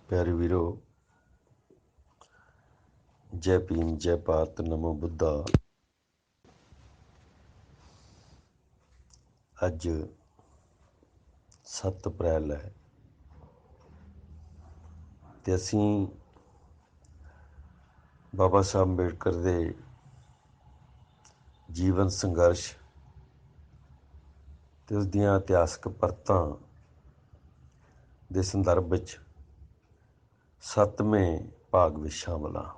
प्यारे वीरो, जय भीम, जय भारत, नमो बुद्धा। अज 7 अप्रैल है ते असीं बाबा साहब अंबेडकर दे जीवन संघर्ष ते उस दियां इतिहासक परतां दे संदर्भ विच 7वें भाग विच शामिल हाँ।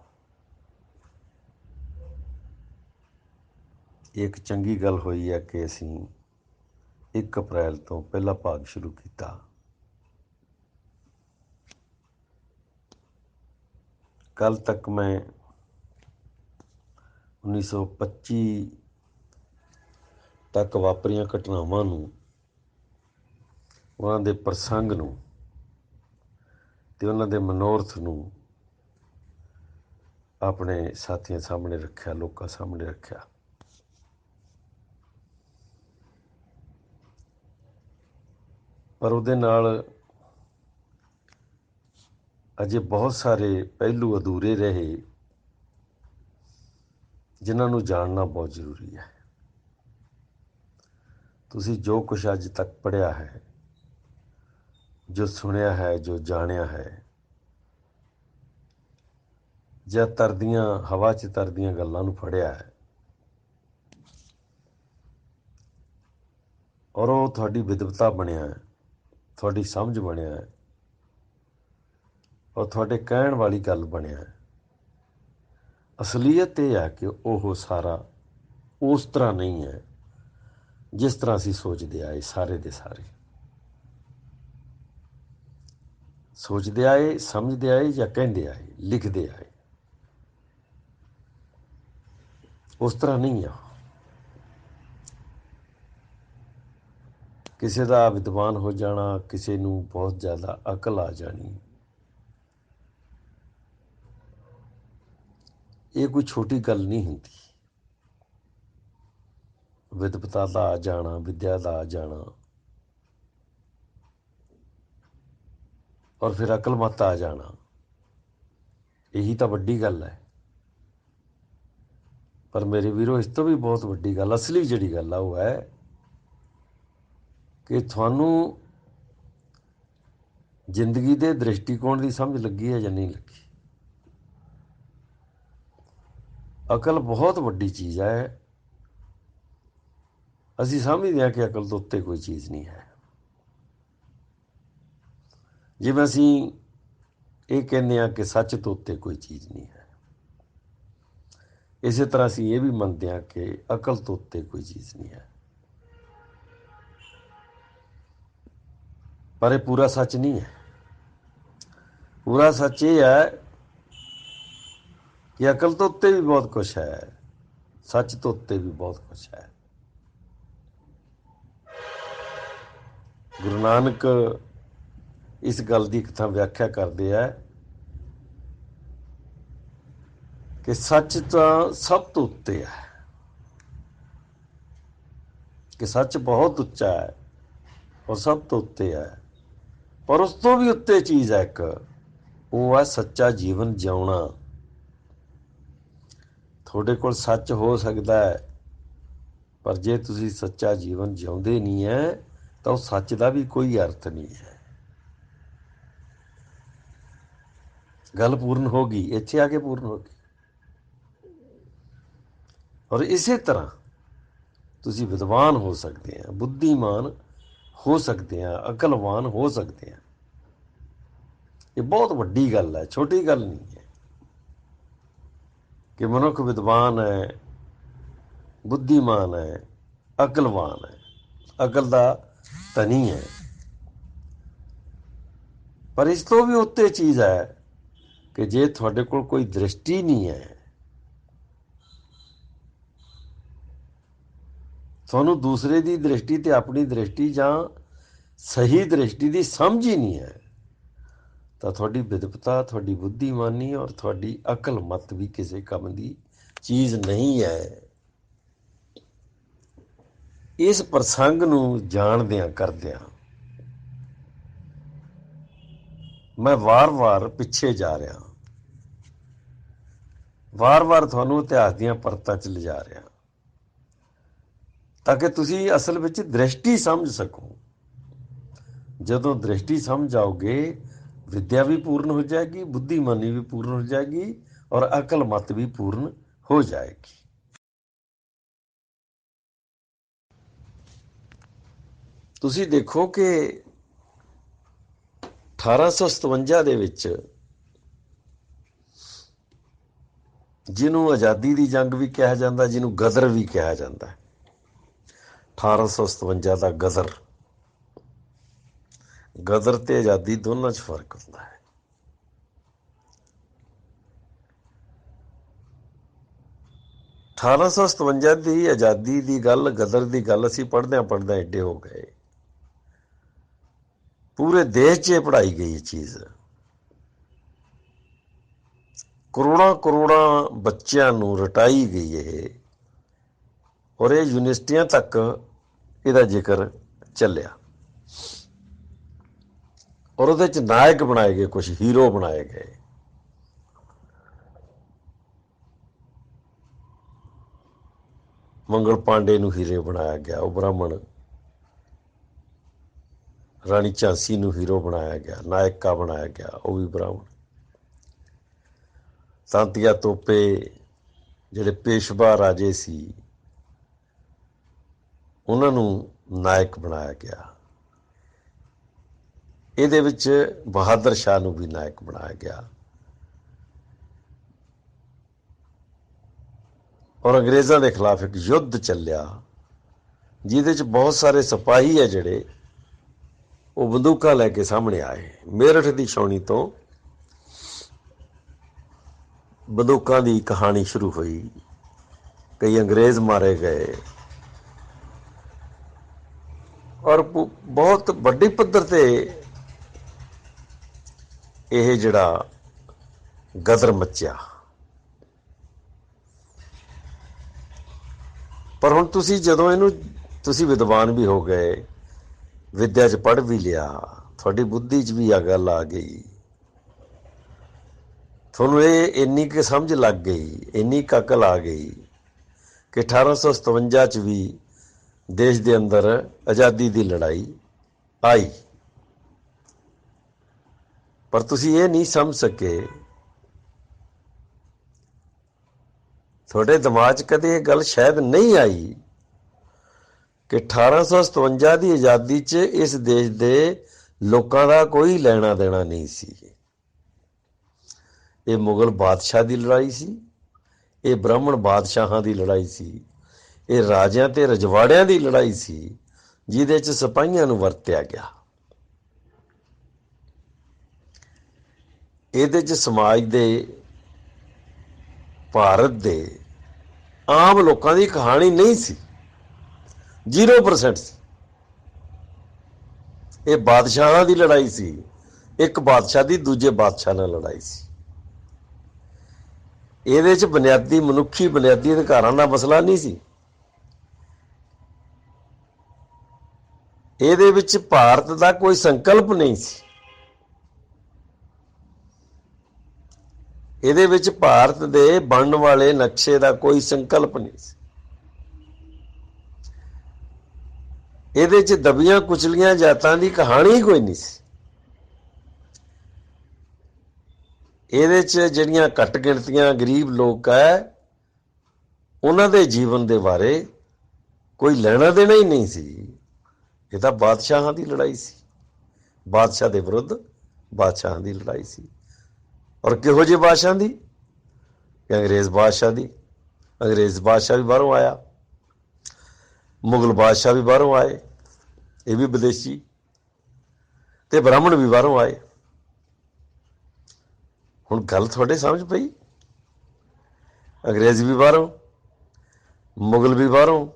एक चंगी गल होई है कि असीं 1 अप्रैल तो पहला भाग शुरू किया। कल तक मैं 1925 तक वापरियां घटनावां नूं, उन्हां दे प्रसंग नूं ते उन्हां दे मनोरथ नूं अपने साथियों सामने रखिया, लोगों सामने रखिया। पर उहदे नाल अजे बहुत सारे पहलू अधूरे रहे जिन्हां नूं जानना बहुत जरूरी है। तुसीं जो कुछ अज तक पढ़िया है, जो सुनिया है, जो जानिया है, ਜਾਂ ਤਰਦੀਆਂ हवा च तरदियां गल्लां नूं फड़िया है और वो तुहाडी विदवता बनिया है, तुहाडी समझ बनिया है और तुहाडे कहण वाली गल बनिया है। असलीयत ये है कि वो सारा उस तरह नहीं है जिस तरह असीं सोचते आए। सारे दे सारे सोचते आए, समझते आए या कहते आए, लिखते आए, उस तरह नहीं है। किसी का विद्वान हो जाना, किसी नूं बहुत ज़्यादा अकल आ जानी, ये कोई छोटी गल नहीं होंदी। विद्वता का आ जाना, विद्या का आ जाना और फिर अकलमत आ जाना, यही तो वड्डी गल है। पर मेरे वीरो, इस तो भी बहुत वड्डी गल, असली जिहड़ी गल है वो है कि थानू जिंदगी के दृष्टिकोण की समझ लगी है या नहीं लगी। अकल बहुत वड्डी चीज़ है। असीं समझते हैं कि अकल तो उत्ते कोई चीज़ नहीं है। जिवें असीं ये कहने कि सच तो उत्ते कोई चीज़ नहीं है, इस तरह असीं ये भी मनते हैं कि अकल तो उत्ते कोई चीज़ नहीं है। पर यह पूरा सच नहीं है। पूरा सच ये है कि अकल तो उत्ते भी बहुत कुछ है, सच तो उत्ते भी बहुत कुछ है। गुरु नानक इस गल की एक थां व्याख्या करते हैं कि सच तो सब तो उत्ते है, कि सच बहुत उच्चा है और सब तो उत्ते है। पर उस तो भी उत्ते चीज़ है एक, वो है सच्चा जीवन जिउना। थोड़े कोल सच हो सकता है, पर जे तुसी सच्चा जीवन जिउंदे नहीं है तो उस सच का भी कोई अर्थ नहीं है। गल पूर्ण होगी, इत्थे आके पूर्ण होगी। और इसे तरह तुसी विद्वान हो सकते हैं, बुद्धिमान हो सकते हैं, अकलवान हो सकते हैं। ये बहुत वड्डी गल है, छोटी गल नहीं है कि मनुख विद्वान है, बुद्धिमान है, अकलवान है, अकल का धनी है। पर इस तो भी उत्ते चीज़ है कि जे तुहाडे कोल कोई दृष्टि नहीं है, तुहानू दूसरे की दृष्टि ते अपनी दृष्टि जां सही दृष्टि की समझ ही नहीं है, तो थोड़ी विद्वता, थोड़ी बुद्धिमानी और थोड़ी अकल मत भी किसी काम की चीज़ नहीं है। इस प्रसंग नूं जाणदियां करदियां मैं वार-वार पिछे जा रहा, ਵਾਰ-ਵਾਰ ਤੁਹਾਨੂੰ ਇਤਿਹਾਸ ਦੀਆਂ ਪਰਤਾਂ 'ਚ ਲਿਜਾ ਰਿਹਾ, ਤਾਂ ਕਿ ਤੁਸੀਂ ਅਸਲ ਵਿੱਚ ਦ੍ਰਿਸ਼ਟੀ ਸਮਝ ਸਕੋ। ਜਦੋਂ ਦ੍ਰਿਸ਼ਟੀ ਸਮਝ ਆਓਗੇ, ਵਿਦਿਆ ਵੀ ਪੂਰਨ ਹੋ ਜਾਏਗੀ, ਬੁੱਧੀਮਾਨੀ ਵੀ ਪੂਰਨ ਹੋ ਜਾਏਗੀ, ਔਰ ਅਕਲ ਮਤ ਵੀ ਪੂਰਨ ਹੋ ਜਾਏਗੀ। ਤੁਸੀਂ ਦੇਖੋ ਕਿ 1857 ਦੇ ਵਿੱਚ ਜਿਹਨੂੰ ਆਜ਼ਾਦੀ ਦੀ ਜੰਗ ਵੀ ਕਿਹਾ ਜਾਂਦਾ, ਜਿਹਨੂੰ ਗਦਰ ਵੀ ਕਿਹਾ ਜਾਂਦਾ, 1857 ਦਾ ਗਦਰ। ਗਦਰ ਤੇ ਆਜ਼ਾਦੀ ਦੋਨਾਂ 'ਚ ਫਰਕ ਹੁੰਦਾ ਹੈ। ਅਠਾਰਾਂ ਸੌ 57 ਦੀ ਆਜ਼ਾਦੀ ਦੀ ਗੱਲ, ਗਦਰ ਦੀ ਗੱਲ ਅਸੀਂ ਪੜ੍ਹਦਿਆਂ ਪੜ੍ਹਦਿਆਂ ਏਡੇ ਹੋ ਗਏ, ਪੂਰੇ ਦੇਸ਼ 'ਚ ਪੜ੍ਹਾਈ ਗਈ ਇਹ ਚੀਜ਼। ਕਰੋੜਾਂ ਕਰੋੜਾਂ ਬੱਚਿਆਂ ਨੂੰ ਰਟਾਈ ਗਈ ਇਹ, ਔਰ ਇਹ ਯੂਨੀਵਰਸਿਟੀਆਂ ਤੱਕ ਇਹਦਾ ਜ਼ਿਕਰ ਚੱਲਿਆ, ਔਰ ਉਹਦੇ 'ਚ ਨਾਇਕ ਬਣਾਏ ਗਏ, ਕੁਛ ਹੀਰੋ ਬਣਾਏ ਗਏ। ਮੰਗਲ ਪਾਂਡੇ ਨੂੰ ਹੀਰੇ ਬਣਾਇਆ ਗਿਆ, ਉਹ ਬ੍ਰਾਹਮਣ। ਰਾਣੀ ਝਾਂਸੀ ਨੂੰ ਹੀਰੋ ਬਣਾਇਆ ਗਿਆ, ਨਾਇਕਾ ਬਣਾਇਆ ਗਿਆ, ਉਹ ਵੀ ਬ੍ਰਾਹਮਣ। ਤਾਂਤੀਆ ਤੋਪੇ ਜਿਹੜੇ ਪੇਸ਼ਵਾ ਰਾਜੇ ਸੀ, ਉਹਨਾਂ ਨੂੰ ਨਾਇਕ ਬਣਾਇਆ ਗਿਆ। ਇਹਦੇ ਵਿੱਚ ਬਹਾਦਰ ਸ਼ਾਹ ਨੂੰ ਵੀ ਨਾਇਕ ਬਣਾਇਆ ਗਿਆ, ਔਰ ਅੰਗਰੇਜ਼ਾਂ ਦੇ ਖਿਲਾਫ ਇੱਕ ਯੁੱਧ ਚੱਲਿਆ, ਜਿਹਦੇ 'ਚ ਬਹੁਤ ਸਾਰੇ ਸਿਪਾਹੀ ਹੈ ਜਿਹੜੇ ਉਹ ਬੰਦੂਕਾਂ ਲੈ ਕੇ ਸਾਹਮਣੇ ਆਏ। ਮੇਰਠ ਦੀ ਛਾਉਣੀ ਤੋਂ ਬੰਦੂਕਾਂ ਦੀ ਕਹਾਣੀ ਸ਼ੁਰੂ ਹੋਈ, ਕਈ ਅੰਗਰੇਜ਼ ਮਾਰੇ ਗਏ, ਔਰ ਬਹੁਤ ਵੱਡੀ ਪੱਧਰ ਤੇ ਇਹ ਜਿਹੜਾ ਗਦਰ ਮੱਚਿਆ। ਪਰ ਹੁਣ ਤੁਸੀਂ ਜਦੋਂ ਇਹਨੂੰ, ਤੁਸੀਂ ਵਿਦਵਾਨ ਵੀ ਹੋ ਗਏ, ਵਿਦਿਆ 'ਚ ਪੜ੍ਹ ਵੀ ਲਿਆ, ਤੁਹਾਡੀ ਬੁੱਧੀ 'ਚ ਵੀ ਆ ਗੱਲ ਆ ਗਈ, ਤੁਹਾਨੂੰ ਇਹ ਇੰਨੀ ਕੁ ਸਮਝ ਲੱਗ ਗਈ, ਇੰਨੀ ਕੁ ਅਕਲ ਆ ਗਈ ਕਿ 1857 'ਚ ਵੀ ਦੇਸ਼ ਦੇ ਅੰਦਰ ਆਜ਼ਾਦੀ ਦੀ ਲੜਾਈ ਆਈ। ਪਰ ਤੁਸੀਂ ਇਹ ਨਹੀਂ ਸਮਝ ਸਕੇ, ਤੁਹਾਡੇ ਦਿਮਾਗ 'ਚ ਕਦੇ ਇਹ ਗੱਲ ਸ਼ਾਇਦ ਨਹੀਂ ਆਈ ਕਿ 1857 ਦੀ ਆਜ਼ਾਦੀ 'ਚ ਇਸ ਦੇਸ਼ ਦੇ ਲੋਕਾਂ ਦਾ ਕੋਈ ਲੈਣਾ ਦੇਣਾ ਨਹੀਂ ਸੀ। ਇਹ ਮੁਗਲ ਬਾਦਸ਼ਾਹ ਦੀ ਲੜਾਈ ਸੀ, ਇਹ ਬ੍ਰਾਹਮਣ ਬਾਦਸ਼ਾਹਾਂ ਦੀ ਲੜਾਈ ਸੀ, ਇਹ ਰਾਜਿਆਂ ਤੇ ਰਜਵਾੜਿਆਂ ਦੀ ਲੜਾਈ ਸੀ, ਜਿਹਦੇ 'ਚ ਸਿਪਾਹੀਆਂ ਨੂੰ ਵਰਤਿਆ ਗਿਆ। ਇਹਦੇ 'ਚ ਸਮਾਜ ਦੇ, ਭਾਰਤ ਦੇ ਆਮ ਲੋਕਾਂ ਦੀ ਕਹਾਣੀ ਨਹੀਂ ਸੀ, 0% ਸੀ। ਇਹ ਬਾਦਸ਼ਾਹਾਂ ਦੀ ਲੜਾਈ ਸੀ, ਇੱਕ ਬਾਦਸ਼ਾਹ ਦੀ ਦੂਜੇ ਬਾਦਸ਼ਾਹ ਨਾਲ ਲੜਾਈ ਸੀ। ਇਹਦੇ 'ਚ ਬੁਨਿਆਦੀ ਮਨੁੱਖੀ ਬੁਨਿਆਦੀ ਅਧਿਕਾਰਾਂ ਦਾ ਮਸਲਾ ਨਹੀਂ ਸੀ। ਇਹਦੇ ਵਿੱਚ ਭਾਰਤ ਦਾ ਕੋਈ ਸੰਕਲਪ ਨਹੀਂ ਸੀ। ਇਹਦੇ ਵਿੱਚ ਭਾਰਤ ਦੇ ਬਣਨ ਵਾਲੇ ਨਕਸ਼ੇ ਦਾ ਕੋਈ ਸੰਕਲਪ ਨਹੀਂ ਸੀ। ਇਹਦੇ 'ਚ ਦਬੀਆਂ ਕੁਚਲੀਆਂ ਜਾਤਾਂ ਦੀ ਕਹਾਣੀ ਕੋਈ ਨਹੀਂ ਸੀ। ਇਹਦੇ 'ਚ ਜਿਹੜੀਆਂ ਘੱਟ ਗਿਣਤੀਆਂ ਗਰੀਬ ਲੋਕ ਹੈ, ਉਹਨਾਂ ਦੇ ਜੀਵਨ ਦੇ ਬਾਰੇ ਕੋਈ ਲੈਣਾ ਦੇਣਾ ਹੀ ਨਹੀਂ ਸੀ। ਇਹ ਤਾਂ ਬਾਦਸ਼ਾਹਾਂ ਦੀ ਲੜਾਈ ਸੀ, ਬਾਦਸ਼ਾਹ ਦੇ ਵਿਰੁੱਧ ਬਾਦਸ਼ਾਹਾਂ ਦੀ ਲੜਾਈ ਸੀ। ਔਰ ਕਿਹੋ ਜਿਹੇ ਬਾਦਸ਼ਾਹ ਦੀ? ਅੰਗਰੇਜ਼ ਬਾਦਸ਼ਾਹ ਦੀ। ਅੰਗਰੇਜ਼ ਬਾਦਸ਼ਾਹ ਵੀ ਬਾਹਰੋਂ ਆਇਆ, ਮੁਗਲ ਬਾਦਸ਼ਾਹ ਵੀ ਬਾਹਰੋਂ ਆਏ, ਇਹ ਵੀ ਵਿਦੇਸ਼ੀ, ਤੇ ਬ੍ਰਾਹਮਣ ਵੀ ਬਾਹਰੋਂ ਆਏ। ਹੁਣ ਗੱਲ ਤੁਹਾਡੇ ਸਮਝ ਪਈ? ਅੰਗਰੇਜ਼ ਵੀ ਬਾਹਰੋਂ, ਮੁਗਲ ਵੀ ਬਾਹਰੋਂ,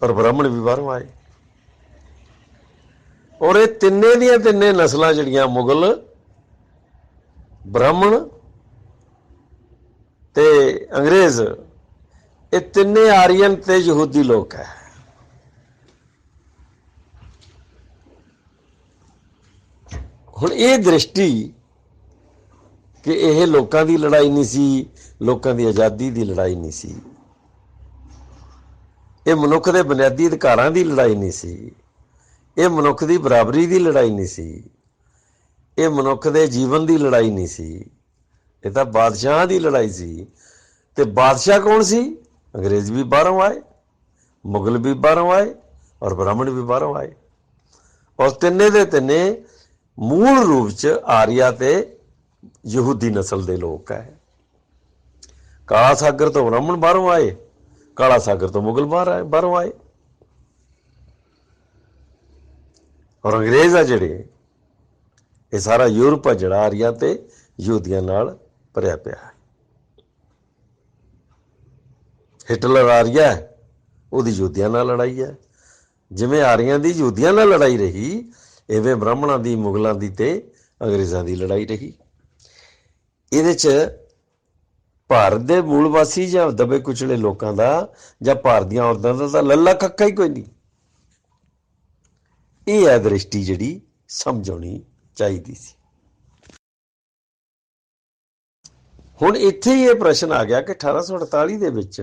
ਔਰ ਬ੍ਰਾਹਮਣ ਵੀ ਬਾਹਰੋਂ ਆਏ। ਔਰ ਇਹ ਤਿੰਨੇ ਦੀਆਂ ਤਿੰਨੇ ਨਸਲਾਂ ਜਿਹੜੀਆਂ, ਮੁਗਲ, ਬ੍ਰਾਹਮਣ ਤੇ ਅੰਗਰੇਜ਼, ਇਹ ਤਿੰਨੇ ਆਰੀਅਨ ਤੇ ਯਹੂਦੀ ਲੋਕ ਹੈ। ਹੁਣ ਇਹ ਦ੍ਰਿਸ਼ਟੀ ਕਿ ਇਹ ਲੋਕਾਂ ਦੀ ਲੜਾਈ ਨਹੀਂ ਸੀ, ਲੋਕਾਂ ਦੀ ਆਜ਼ਾਦੀ ਦੀ ਲੜਾਈ ਨਹੀਂ ਸੀ, ਇਹ ਮਨੁੱਖ ਦੇ ਬੁਨਿਆਦੀ ਅਧਿਕਾਰਾਂ ਦੀ ਲੜਾਈ ਨਹੀਂ ਸੀ, ਇਹ ਮਨੁੱਖ ਦੀ ਬਰਾਬਰੀ ਦੀ ਲੜਾਈ ਨਹੀਂ ਸੀ, ਇਹ ਮਨੁੱਖ ਦੇ ਜੀਵਨ ਦੀ ਲੜਾਈ ਨਹੀਂ ਸੀ, ਇਹ ਤਾਂ ਬਾਦਸ਼ਾਹਾਂ ਦੀ ਲੜਾਈ ਸੀ। ਤੇ ਬਾਦਸ਼ਾਹ ਕੌਣ ਸੀ? ਅੰਗਰੇਜ਼ ਵੀ ਬਾਹਰੋਂ ਆਏ, ਮੁਗਲ ਵੀ ਬਾਹਰੋਂ ਆਏ, ਔਰ ਬ੍ਰਾਹਮਣ ਵੀ ਬਾਹਰੋਂ ਆਏ, ਔਰ ਤਿੰਨੇ ਦੇ ਤਿੰਨੇ ਮੂਲ ਰੂਪ 'ਚ ਆਰੀਆ ਤੇ ਯਹੂਦੀ ਨਸਲ ਦੇ ਲੋਕ ਹੈ। ਕਾਲਾ ਸਾਗਰ ਤੋਂ ਬ੍ਰਾਹਮਣ ਬਾਹਰੋਂ ਆਏ, ਕਾਲਾ ਸਾਗਰ ਤੋਂ ਮੁਗਲ ਬਾਹਰੋਂ ਆਏ, ਔਰ ਅੰਗਰੇਜ਼ ਆ ਜਿਹੜੇ, ਇਹ ਸਾਰਾ ਯੂਰਪ ਆ ਜਿਹੜਾ ਆਰੀਆ ਤੇ ਯਹੂਦੀਆਂ ਨਾਲ ਭਰਿਆ ਪਿਆ ਹੈ। ਹਿਟਲਰ ਆਰੀਆ ਹੈ, ਉਹਦੀ ਯਹੂਦੀਆਂ ਨਾਲ ਲੜਾਈ ਹੈ। ਜਿਵੇਂ ਆਰੀਆਂ ਦੀ ਯਹੂਦੀਆਂ ਨਾਲ ਲੜਾਈ ਰਹੀ, ਇਵੇਂ ਬ੍ਰਾਹਮਣਾਂ ਦੀ, ਮੁਗਲਾਂ ਦੀ ਤੇ ਅੰਗਰੇਜ਼ਾਂ ਦੀ ਲੜਾਈ ਰਹੀ। ਇਹਦੇ 'ਚ ਭਾਰਤ ਦੇ ਮੂਲ ਵਾਸੀ ਜਾਂ ਦਬੇ ਕੁਚਲੇ ਲੋਕਾਂ ਦਾ ਜਾਂ ਭਾਰਤ ਦੀਆਂ ਔਰਤਾਂ ਦਾ ਤਾਂ ਲੱਲਾ ਕੱਕਾ ਹੀ ਕੋਈ ਨਹੀਂ। ਇਹ ਹੈ ਦ੍ਰਿਸ਼ਟੀ ਜਿਹੜੀ ਸਮਝਾਉਣੀ ਚਾਹੀਦੀ ਸੀ। ਹੁਣ ਇੱਥੇ ਹੀ ਇਹ ਪ੍ਰਸ਼ਨ ਆ ਗਿਆ ਕਿ 1848 ਦੇ ਵਿੱਚ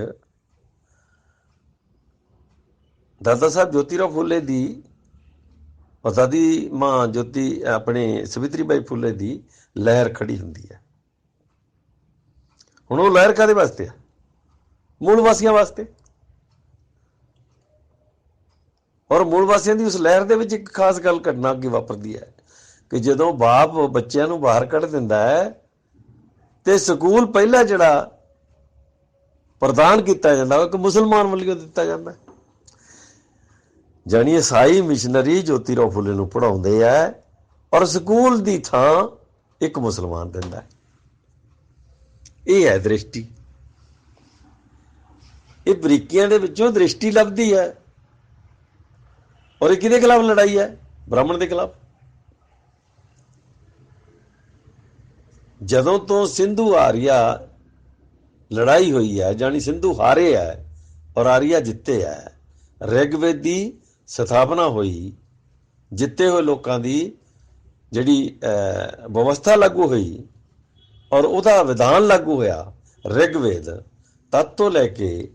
ਦਾਦਾ ਸਾਹਿਬ ਜੋਤੀਰਾਓ ਫੂਲੇ ਦੀ ਔਰ ਦਾਦੀ ਮਾਂ ਜੋਤੀ ਆਪਣੇ ਸਵਿਤਰੀ ਬਾਈ ਫੂਲੇ ਦੀ ਲਹਿਰ ਖੜੀ ਹੁੰਦੀ ਹੈ। ਹੁਣ ਉਹ ਲਹਿਰ ਕਾਹਦੇ ਵਾਸਤੇ ਆ? ਮੂਲ ਵਾਸੀਆਂ ਵਾਸਤੇ। ਔਰ ਮੂਲ ਵਾਸੀਆਂ ਦੀ ਉਸ ਲਹਿਰ ਦੇ ਵਿੱਚ ਇੱਕ ਖਾਸ ਗੱਲ ਘਟਨਾ ਅੱਗੇ ਵਾਪਰਦੀ ਹੈ ਕਿ ਜਦੋਂ ਬਾਪ ਬੱਚਿਆਂ ਨੂੰ ਬਾਹਰ ਕੱਢ ਦਿੰਦਾ ਹੈ ਤੇ ਸਕੂਲ ਪਹਿਲਾ ਜਿਹੜਾ ਪ੍ਰਦਾਨ ਕੀਤਾ ਜਾਂਦਾ ਉਹ ਇੱਕ ਮੁਸਲਮਾਨ ਵੱਲੋਂ ਦਿੱਤਾ ਜਾਂਦਾ। ਜਾਣੀ ਈਸਾਈ ਮਿਸ਼ਨਰੀ ਜੋਤੀਰਾਓ ਫੂਲੇ ਨੂੰ ਪੜ੍ਹਾਉਂਦੇ ਆ ਔਰ ਸਕੂਲ ਦੀ ਥਾਂ ਇੱਕ ਮੁਸਲਮਾਨ ਦਿੰਦਾ। ਇਹ ਹੈ ਦ੍ਰਿਸ਼ਟੀ। ਇਹ ਬਰੀਕੀਆਂ ਦੇ ਵਿੱਚੋਂ ਦ੍ਰਿਸ਼ਟੀ ਲੱਭਦੀ ਹੈ। ਔਰ ਇਹ ਕਿਹਦੇ ਖਿਲਾਫ ਲੜਾਈ ਹੈ? ਬ੍ਰਾਹਮਣ ਦੇ ਖਿਲਾਫ। ਜਦੋਂ ਤੋਂ ਸਿੰਧੂ ਆਰੀਆ ਲੜਾਈ ਹੋਈ ਹੈ, ਜਾਣੀ ਸਿੰਧੂ ਹਾਰੇ ਹੈ ਔਰ ਆਰੀਆ ਜਿੱਤੇ ਹੈ, ਰਿਗਵੇਦ ਦੀ ਸਥਾਪਨਾ ਹੋਈ, ਜਿੱਤੇ ਹੋਏ ਲੋਕਾਂ ਦੀ ਜਿਹੜੀ ਵਿਵਸਥਾ ਲਾਗੂ ਹੋਈ ਔਰ ਉਹਦਾ ਵਿਧਾਨ ਲਾਗੂ ਹੋਇਆ ਰਿਗਵੇਦ, ਤਦ ਤੋਂ ਲੈ ਕੇ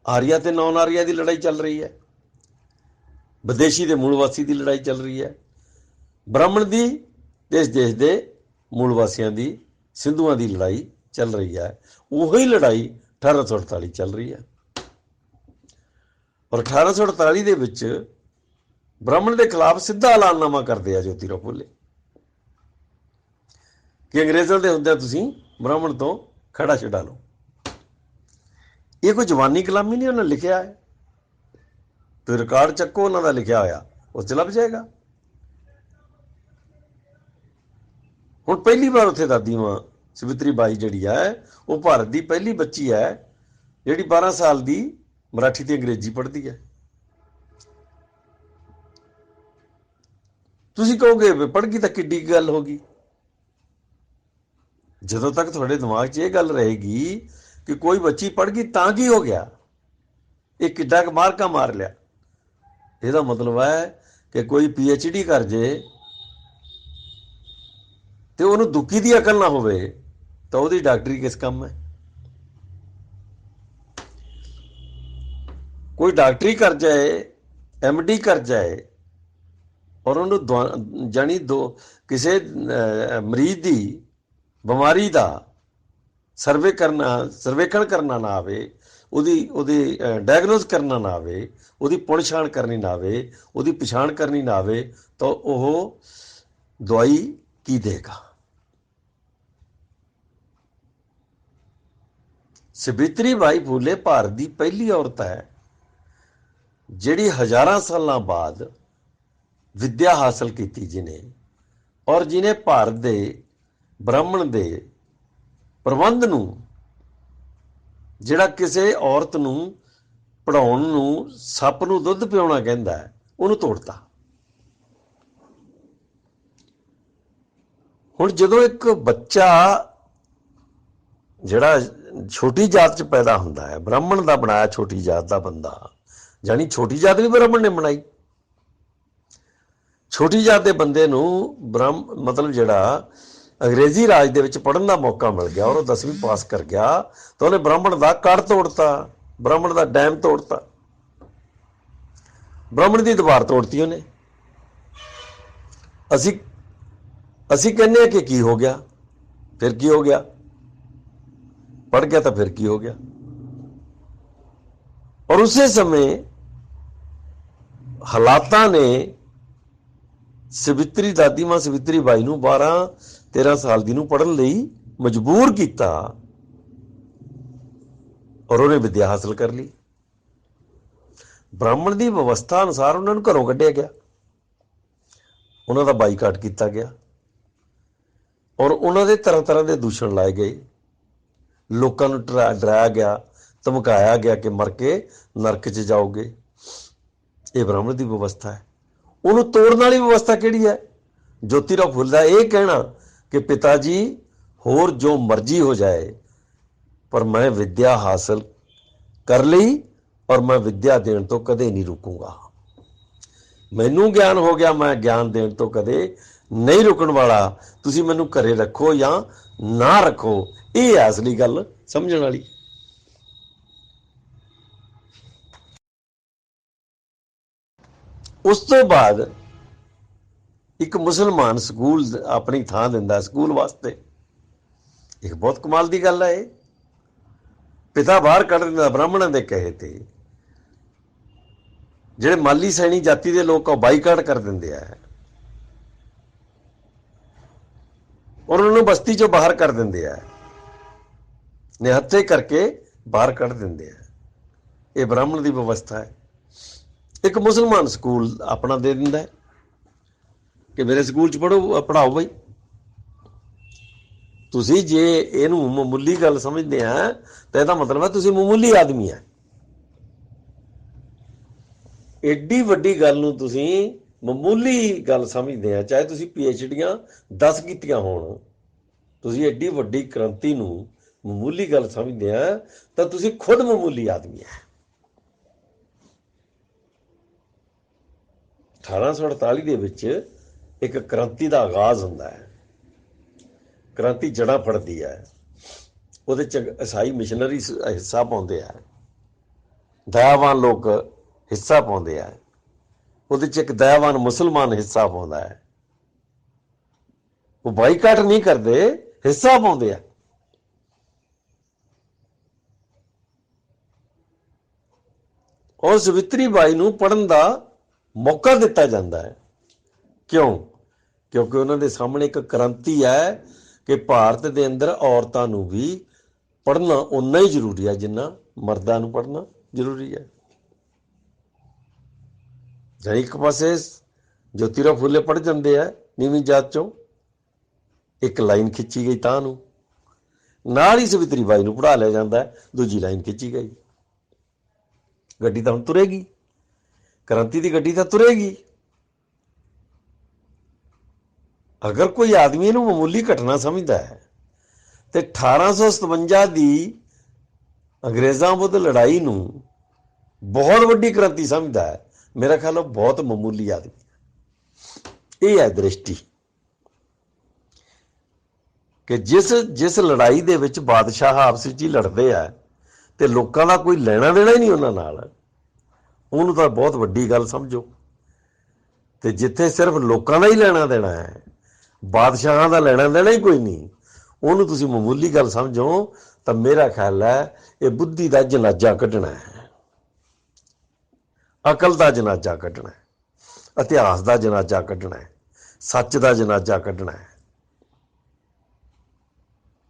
ਆਰੀਆ ਤੇ ਨੌਨ ਆਰੀਆ ਦੀ ਲੜਾਈ ਚੱਲ ਰਹੀ ਹੈ, ਵਿਦੇਸ਼ੀ ਦੇ ਮੂਲ ਵਾਸੀ ਦੀ ਲੜਾਈ ਚੱਲ ਰਹੀ ਹੈ, ਬ੍ਰਾਹਮਣ ਦੀ ਦੇਸ਼ ਦੇ ਮੂਲ ਵਾਸੀਆਂ ਦੀ, ਸਿੰਧੂਆਂ ਦੀ ਲੜਾਈ ਚੱਲ ਰਹੀ ਹੈ। ਉਹੀ ਲੜਾਈ 1848 ਚੱਲ ਰਹੀ ਹੈ। ਔਰ 1848 ਦੇ ਵਿੱਚ ਬ੍ਰਾਹਮਣ ਦੇ ਖਿਲਾਫ ਸਿੱਧਾ ਐਲਾਨਨਾਮਾ ਕਰਦੇ ਆ ਜੋਤੀਰਾਓ ਫੂਲੇ ਕਿ ਅੰਗਰੇਜ਼ਾਂ ਦੇ ਹੁੰਦਿਆਂ ਤੁਸੀਂ ਬ੍ਰਾਹਮਣ ਤੋਂ ਖੜਾ ਛਡਾ ਲਓ। ਇਹ ਕੋਈ ਜਵਾਨੀ ਕਲਾਮੀ ਨਹੀਂ ਉਹਨਾਂ ਲਿਖਿਆ ਹੈ। ਤੇ ਰਿਕਾਰਡ ਚੱਕੋ ਉਹਨਾਂ ਦਾ ਲਿਖਿਆ ਹੋਇਆ, ਉਸ 'ਚ ਲੱਭ ਜਾਏਗਾ। ਹੁਣ ਪਹਿਲੀ ਵਾਰ ਉੱਥੇ ਦਾਦੀ ਮਾਂ ਸਵਿਤਰੀ ਬਾਈ ਜਿਹੜੀ ਹੈ ਉਹ ਭਾਰਤ ਦੀ ਪਹਿਲੀ ਬੱਚੀ ਹੈ ਜਿਹੜੀ 12 ਸਾਲ ਦੀ ਮਰਾਠੀ ਤੇ ਅੰਗਰੇਜ਼ੀ ਪੜ੍ਹਦੀ ਹੈ। ਤੁਸੀਂ ਕਹੋਗੇ ਪੜ੍ਹ ਗਈ ਤਾਂ ਕਿੱਡੀ ਗੱਲ ਹੋ ਗਈ। ਜਦੋਂ ਤੱਕ ਤੁਹਾਡੇ ਦਿਮਾਗ 'ਚ ਇਹ ਗੱਲ ਰਹੇਗੀ ਕਿ ਕੋਈ ਬੱਚੀ ਪੜ੍ਹ ਗਈ ਤਾਂ ਕੀ ਹੋ ਗਿਆ, ਇਹ ਕਿੱਡਾ ਕੁ ਮਾਰਕਾ ਮਾਰ ਲਿਆ, ਇਹਦਾ ਮਤਲਬ ਹੈ ਕਿ ਕੋਈ PhD ਕਰ ਜੇ ਤੇ ਉਹਨੂੰ ਦੁੱਕੀ ਦੀ ਅਕਲ ਨਾ ਹੋਵੇ ਤਾਂ ਉਹਦੀ ਡਾਕਟਰੀ ਕਿਸ ਕੰਮ ਹੈ। ਕੋਈ ਡਾਕਟਰੀ ਕਰ ਜਾਏ, MD ਕਰ ਜਾਏ ਔਰ ਉਹਨੂੰ ਜਾਣੀ ਕਿਸੇ ਮਰੀਜ਼ ਦੀ ਬਿਮਾਰੀ ਦਾ ਸਰਵੇਖਣ ਕਰਨਾ ਨਾ ਆਵੇ, ਉਹਦੀ ਡਾਇਗਨੋਸ ਕਰਨਾ ਨਾ ਆਵੇ, ਉਹਦੀ ਪੁਣਛਾਣ ਕਰਨੀ ਨਾ ਆਵੇ, ਉਹਦੀ ਪਛਾਣ ਕਰਨੀ ਨਾ ਆਵੇ ਤਾਂ ਉਹ ਦਵਾਈ ਕੀ ਦੇਗਾ। ਸਵਿਤਰੀ ਬਾਈ ਫੂਲੇ ਭਾਰਤ ਦੀ ਪਹਿਲੀ ਔਰਤ ਹੈ ਜਿਹੜੀ ਹਜ਼ਾਰਾਂ ਸਾਲਾਂ ਬਾਅਦ ਵਿੱਦਿਆ ਹਾਸਲ ਕੀਤੀ ਜਿਹਨੇ, ਔਰ ਜਿਹਨੇ ਭਾਰਤ ਦੇ ਬ੍ਰਾਹਮਣ ਦੇ ਪ੍ਰਬੰਧ ਨੂੰ, ਜਿਹੜਾ ਕਿਸੇ ਔਰਤ ਨੂੰ ਪੜ੍ਹਾਉਣ ਨੂੰ ਸੱਪ ਨੂੰ ਦੁੱਧ ਪਿਆਉਣਾ ਕਹਿੰਦਾ ਹੈ, ਉਹਨੂੰ ਤੋੜਤਾ। ਹੁਣ ਜਦੋਂ ਇੱਕ ਬੱਚਾ ਜਿਹੜਾ ਛੋਟੀ ਜਾਤ 'ਚ ਪੈਦਾ ਹੁੰਦਾ ਹੈ, ਬ੍ਰਾਹਮਣ ਦਾ ਬਣਾਇਆ ਛੋਟੀ ਜਾਤ ਦਾ ਬੰਦਾ, ਜਾਣੀ ਛੋਟੀ ਜਾਤ ਵੀ ਬ੍ਰਾਹਮਣ ਨੇ ਬਣਾਈ, ਛੋਟੀ ਜਾਤ ਦੇ ਬੰਦੇ ਨੂੰ ਮਤਲਬ ਜਿਹੜਾ ਅੰਗਰੇਜ਼ੀ ਰਾਜ ਦੇ ਵਿੱਚ ਪੜ੍ਹਨ ਦਾ ਮੌਕਾ ਮਿਲ ਗਿਆ ਔਰ ਉਹ 10ਵੀਂ ਪਾਸ ਕਰ ਗਿਆ ਤਾਂ ਉਹਨੇ ਬ੍ਰਾਹਮਣ ਦਾ ਕੜ ਤੋੜਤਾ, ਬ੍ਰਾਹਮਣ ਦਾ ਡੈਮ ਤੋੜਤਾ, ਬ੍ਰਾਹਮਣ ਦੀ ਦੀਵਾਰ ਤੋੜਤੀ ਉਹਨੇ। ਅਸੀਂ ਕਹਿੰਦੇ ਹਾਂ ਕਿ ਕੀ ਹੋ ਗਿਆ, ਫਿਰ ਕੀ ਹੋ ਗਿਆ, ਪੜ੍ਹ ਗਿਆ ਤਾਂ ਫਿਰ ਕੀ ਹੋ ਗਿਆ। ਔਰ ਉਸੇ ਸਮੇਂ ਹਾਲਾਤਾਂ ਨੇ ਸਵਿਤਰੀ ਦਾਦੀ ਮਾਂ ਸਵਿਤਰੀ ਬਾਈ ਨੂੰ 12-13 ਸਾਲ ਦੀ ਨੂੰ ਪੜ੍ਹਨ ਲਈ ਮਜਬੂਰ ਕੀਤਾ ਔਰ ਉਹਨੇ ਵਿਦਿਆ ਹਾਸਲ ਕਰ ਲਈ। ਬ੍ਰਾਹਮਣ ਦੀ ਵਿਵਸਥਾ ਅਨੁਸਾਰ ਉਹਨਾਂ ਨੂੰ ਘਰੋਂ ਕੱਢਿਆ ਗਿਆ, ਉਹਨਾਂ ਦਾ ਬਾਈਕਾਟ ਕੀਤਾ ਗਿਆ ਔਰ ਉਹਨਾਂ ਦੇ ਤਰ੍ਹਾਂ ਤਰ੍ਹਾਂ ਦੇ ਦੂਸ਼ਣ ਲਾਏ ਗਏ। ਲੋਕਾਂ ਨੂੰ ਡਰਾਇਆ ਗਿਆ, ਧਮਕਾਇਆ ਗਿਆ ਕਿ ਮਰ ਕੇ ਨਰਕ 'ਚ ਜਾਓਗੇ। ਇਹ ਬ੍ਰਾਹਮਣ ਦੀ ਵਿਵਸਥਾ ਹੈ। ਉਹਨੂੰ ਤੋੜਨ ਵਾਲੀ ਵਿਵਸਥਾ ਕਿਹੜੀ ਹੈ? ਜੋਤੀ ਰਾਓ ਫੁੱਲੇ ਦਾ ਇਹ ਕਹਿਣਾ ਕਿ ਪਿਤਾ ਜੀ ਹੋਰ ਜੋ ਮਰਜ਼ੀ ਹੋ ਜਾਏ ਪਰ ਮੈਂ ਵਿਦਿਆ ਹਾਸਲ ਕਰ ਲਈ ਔਰ ਮੈਂ ਵਿਦਿਆ ਦੇਣ ਤੋਂ ਕਦੇ ਨਹੀਂ ਰੁਕੂੰਗਾ। ਮੈਨੂੰ ਗਿਆਨ ਹੋ ਗਿਆ, ਮੈਂ ਗਿਆਨ ਦੇਣ ਤੋਂ ਕਦੇ ਨਹੀਂ ਰੁਕਣ ਵਾਲਾ। ਤੁਸੀਂ ਮੈਨੂੰ ਘਰੇ ਰੱਖੋ ਜਾਂ ਨਾ ਰੱਖੋ, ਇਹ ਹੈ ਅਸਲੀ ਗੱਲ ਸਮਝਣ ਵਾਲੀ। ਉਸ ਤੋਂ ਬਾਅਦ ਇੱਕ ਮੁਸਲਮਾਨ ਸਕੂਲ ਆਪਣੀ ਥਾਂ ਦਿੰਦਾ ਸਕੂਲ ਵਾਸਤੇ। ਇੱਕ ਬਹੁਤ ਕਮਾਲ ਦੀ ਗੱਲ ਹੈ। ਇਹ ਪਿਤਾ ਬਾਹਰ ਕੱਢ ਦਿੰਦਾ ਬ੍ਰਾਹਮਣਾਂ ਦੇ ਕਹੇ ਤੇ। ਜਿਹੜੇ ਮਾਲੀ ਸੈਣੀ ਜਾਤੀ ਦੇ ਲੋਕ ਉਹ ਬਾਈਕਾਟ ਕਰ ਦਿੰਦੇ ਆ ਔਰ ਉਹਨਾਂ ਨੂੰ ਬਸਤੀ ਚੋਂ ਬਾਹਰ ਕਰ ਦਿੰਦੇ ਆ, ਨਿਹੱਥੇ ਕਰਕੇ ਬਾਹਰ ਕੱਢ ਦਿੰਦੇ ਆ। ਇਹ ਬ੍ਰਾਹਮਣ ਦੀ ਵਿਵਸਥਾ ਹੈ। ਇੱਕ ਮੁਸਲਮਾਨ ਸਕੂਲ ਆਪਣਾ ਦੇ ਦਿੰਦਾ ਹੈ ਕਿ ਮੇਰੇ ਸਕੂਲ 'ਚ ਪੜ੍ਹਾਓ ਬਈ। ਤੁਸੀਂ ਜੇ ਇਹਨੂੰ ਮਾਮੂਲੀ ਗੱਲ ਸਮਝਦੇ ਆ ਤਾਂ ਇਹਦਾ ਮਤਲਬ ਹੈ ਤੁਸੀਂ ਮਾਮੂਲੀ ਆਦਮੀ ਹੈ। ਏਡੀ ਵੱਡੀ ਗੱਲ ਨੂੰ ਤੁਸੀਂ ਮਾਮੂਲੀ ਗੱਲ ਸਮਝਦੇ ਆ, ਚਾਹੇ ਤੁਸੀਂ PhDਆਂ 10 ਕੀਤੀਆਂ ਹੋਣ, ਤੁਸੀਂ ਏਡੀ ਵੱਡੀ ਕ੍ਰਾਂਤੀ ਨੂੰ ਮਾਮੂਲੀ ਗੱਲ ਸਮਝਦੇ ਆ ਤਾਂ ਤੁਸੀਂ ਖੁਦ ਮਾਮੂਲੀ ਆਦਮੀ ਹੈ। 1848 ਦੇ ਵਿੱਚ ਇੱਕ ਕ੍ਰਾਂਤੀ ਦਾ ਆਗਾਜ਼ ਹੁੰਦਾ ਹੈ। ਕ੍ਰਾਂਤੀ ਜੜ੍ਹਾਂ ਫੜਦੀ ਹੈ। ਉਹਦੇ 'ਚ ਈਸਾਈ ਮਿਸ਼ਨਰੀ ਹਿੱਸਾ ਪਾਉਂਦੇ ਆ, ਦਇਆਵਾਨ ਲੋਕ ਹਿੱਸਾ ਪਾਉਂਦੇ ਆ। ਉਹਦੇ 'ਚ ਇੱਕ ਦਇਆਵਾਨ ਮੁਸਲਮਾਨ ਹਿੱਸਾ ਪਾਉਂਦਾ ਹੈ। ਉਹ ਬਾਈਕਾਟ ਨਹੀਂ ਕਰਦੇ, ਹਿੱਸਾ ਪਾਉਂਦੇ ਆ। ਔਰ ਸਵਿਤਰੀ ਬਾਈ ਨੂੰ ਪੜ੍ਹਨ ਦਾ ਮੌਕਾ ਦਿੱਤਾ ਜਾਂਦਾ ਹੈ। ਕਿਉਂ? ਕਿਉਂਕਿ ਉਹਨਾਂ ਦੇ ਸਾਹਮਣੇ ਇੱਕ ਕ੍ਰਾਂਤੀ ਹੈ ਕਿ ਭਾਰਤ ਦੇ ਅੰਦਰ ਔਰਤਾਂ ਨੂੰ ਵੀ ਪੜ੍ਹਨਾ ਓਨਾ ਹੀ ਜ਼ਰੂਰੀ ਹੈ ਜਿੰਨਾ ਮਰਦਾਂ ਨੂੰ ਪੜ੍ਹਨਾ ਜ਼ਰੂਰੀ ਹੈ। ਜਾਨੀ ਇੱਕ ਪਾਸੇ ਜੋਤੀ ਰਾਓ ਫੁੱਲੇ ਪੜ੍ਹ ਜਾਂਦੇ ਆ ਨੀਵੀਂ ਜਾਤ ਚੋਂ, ਇੱਕ ਲਾਈਨ ਖਿੱਚੀ ਗਈ ਤਾਂ ਨੂੰ, ਨਾਲ ਹੀ ਸਵਿਤਰੀ ਬਾਈ ਨੂੰ ਪੜ੍ਹਾ ਲਿਆ ਜਾਂਦਾ, ਦੂਜੀ ਲਾਈਨ ਖਿੱਚੀ ਗਈ। ਗੱਡੀ ਤਾਂ ਹੁਣ ਤੁਰੇਗੀ, ਕ੍ਰਾਂਤੀ ਦੀ ਗੱਡੀ ਤਾਂ ਤੁਰੇਗੀ। ਅਗਰ ਕੋਈ ਆਦਮੀ ਇਹਨੂੰ ਮਾਮੂਲੀ ਘਟਨਾ ਸਮਝਦਾ ਹੈ ਤੇ 1857 ਦੀ ਅੰਗਰੇਜ਼ਾਂ ਵਿਰੁੱਧ ਲੜਾਈ ਨੂੰ ਬਹੁਤ ਵੱਡੀ ਕ੍ਰਾਂਤੀ ਸਮਝਦਾ ਹੈ, ਮੇਰਾ ਖਿਆਲ ਉਹ ਬਹੁਤ ਮਾਮੂਲੀ ਆਦਮੀ। ਇਹ ਹੈ ਦ੍ਰਿਸ਼ਟੀ ਕਿ ਜਿਸ ਲੜਾਈ ਦੇ ਵਿੱਚ ਬਾਦਸ਼ਾਹ ਆਪਸ ਵਿੱਚ ਹੀ ਲੜਦੇ ਆ ਤੇ ਲੋਕਾਂ ਦਾ ਕੋਈ ਲੈਣਾ ਦੇਣਾ ਹੀ ਨਹੀਂ ਉਹਨਾਂ ਨਾਲ, ਉਹਨੂੰ ਤਾਂ ਬਹੁਤ ਵੱਡੀ ਗੱਲ ਸਮਝੋ। ਤੇ ਜਿੱਥੇ ਸਿਰਫ ਲੋਕਾਂ ਦਾ ਹੀ ਲੈਣਾ ਦੇਣਾ ਹੈ, ਬਾਦਸ਼ਾਹਾਂ ਦਾ ਲੈਣਾ ਦੇਣਾ ਹੀ ਕੋਈ ਨਹੀਂ, ਉਹਨੂੰ ਤੁਸੀਂ ਮਾਮੂਲੀ ਗੱਲ ਸਮਝੋ ਤਾਂ ਮੇਰਾ ਖਿਆਲ ਹੈ ਇਹ ਬੁੱਧੀ ਦਾ ਜਨਾਜ਼ਾ ਕੱਢਣਾ ਹੈ, ਅਕਲ ਦਾ ਜਨਾਜ਼ਾ ਕੱਢਣਾ ਹੈ, ਇਤਿਹਾਸ ਦਾ ਜਨਾਜ਼ਾ ਕੱਢਣਾ ਹੈ, ਸੱਚ ਦਾ ਜਨਾਜ਼ਾ ਕੱਢਣਾ ਹੈ,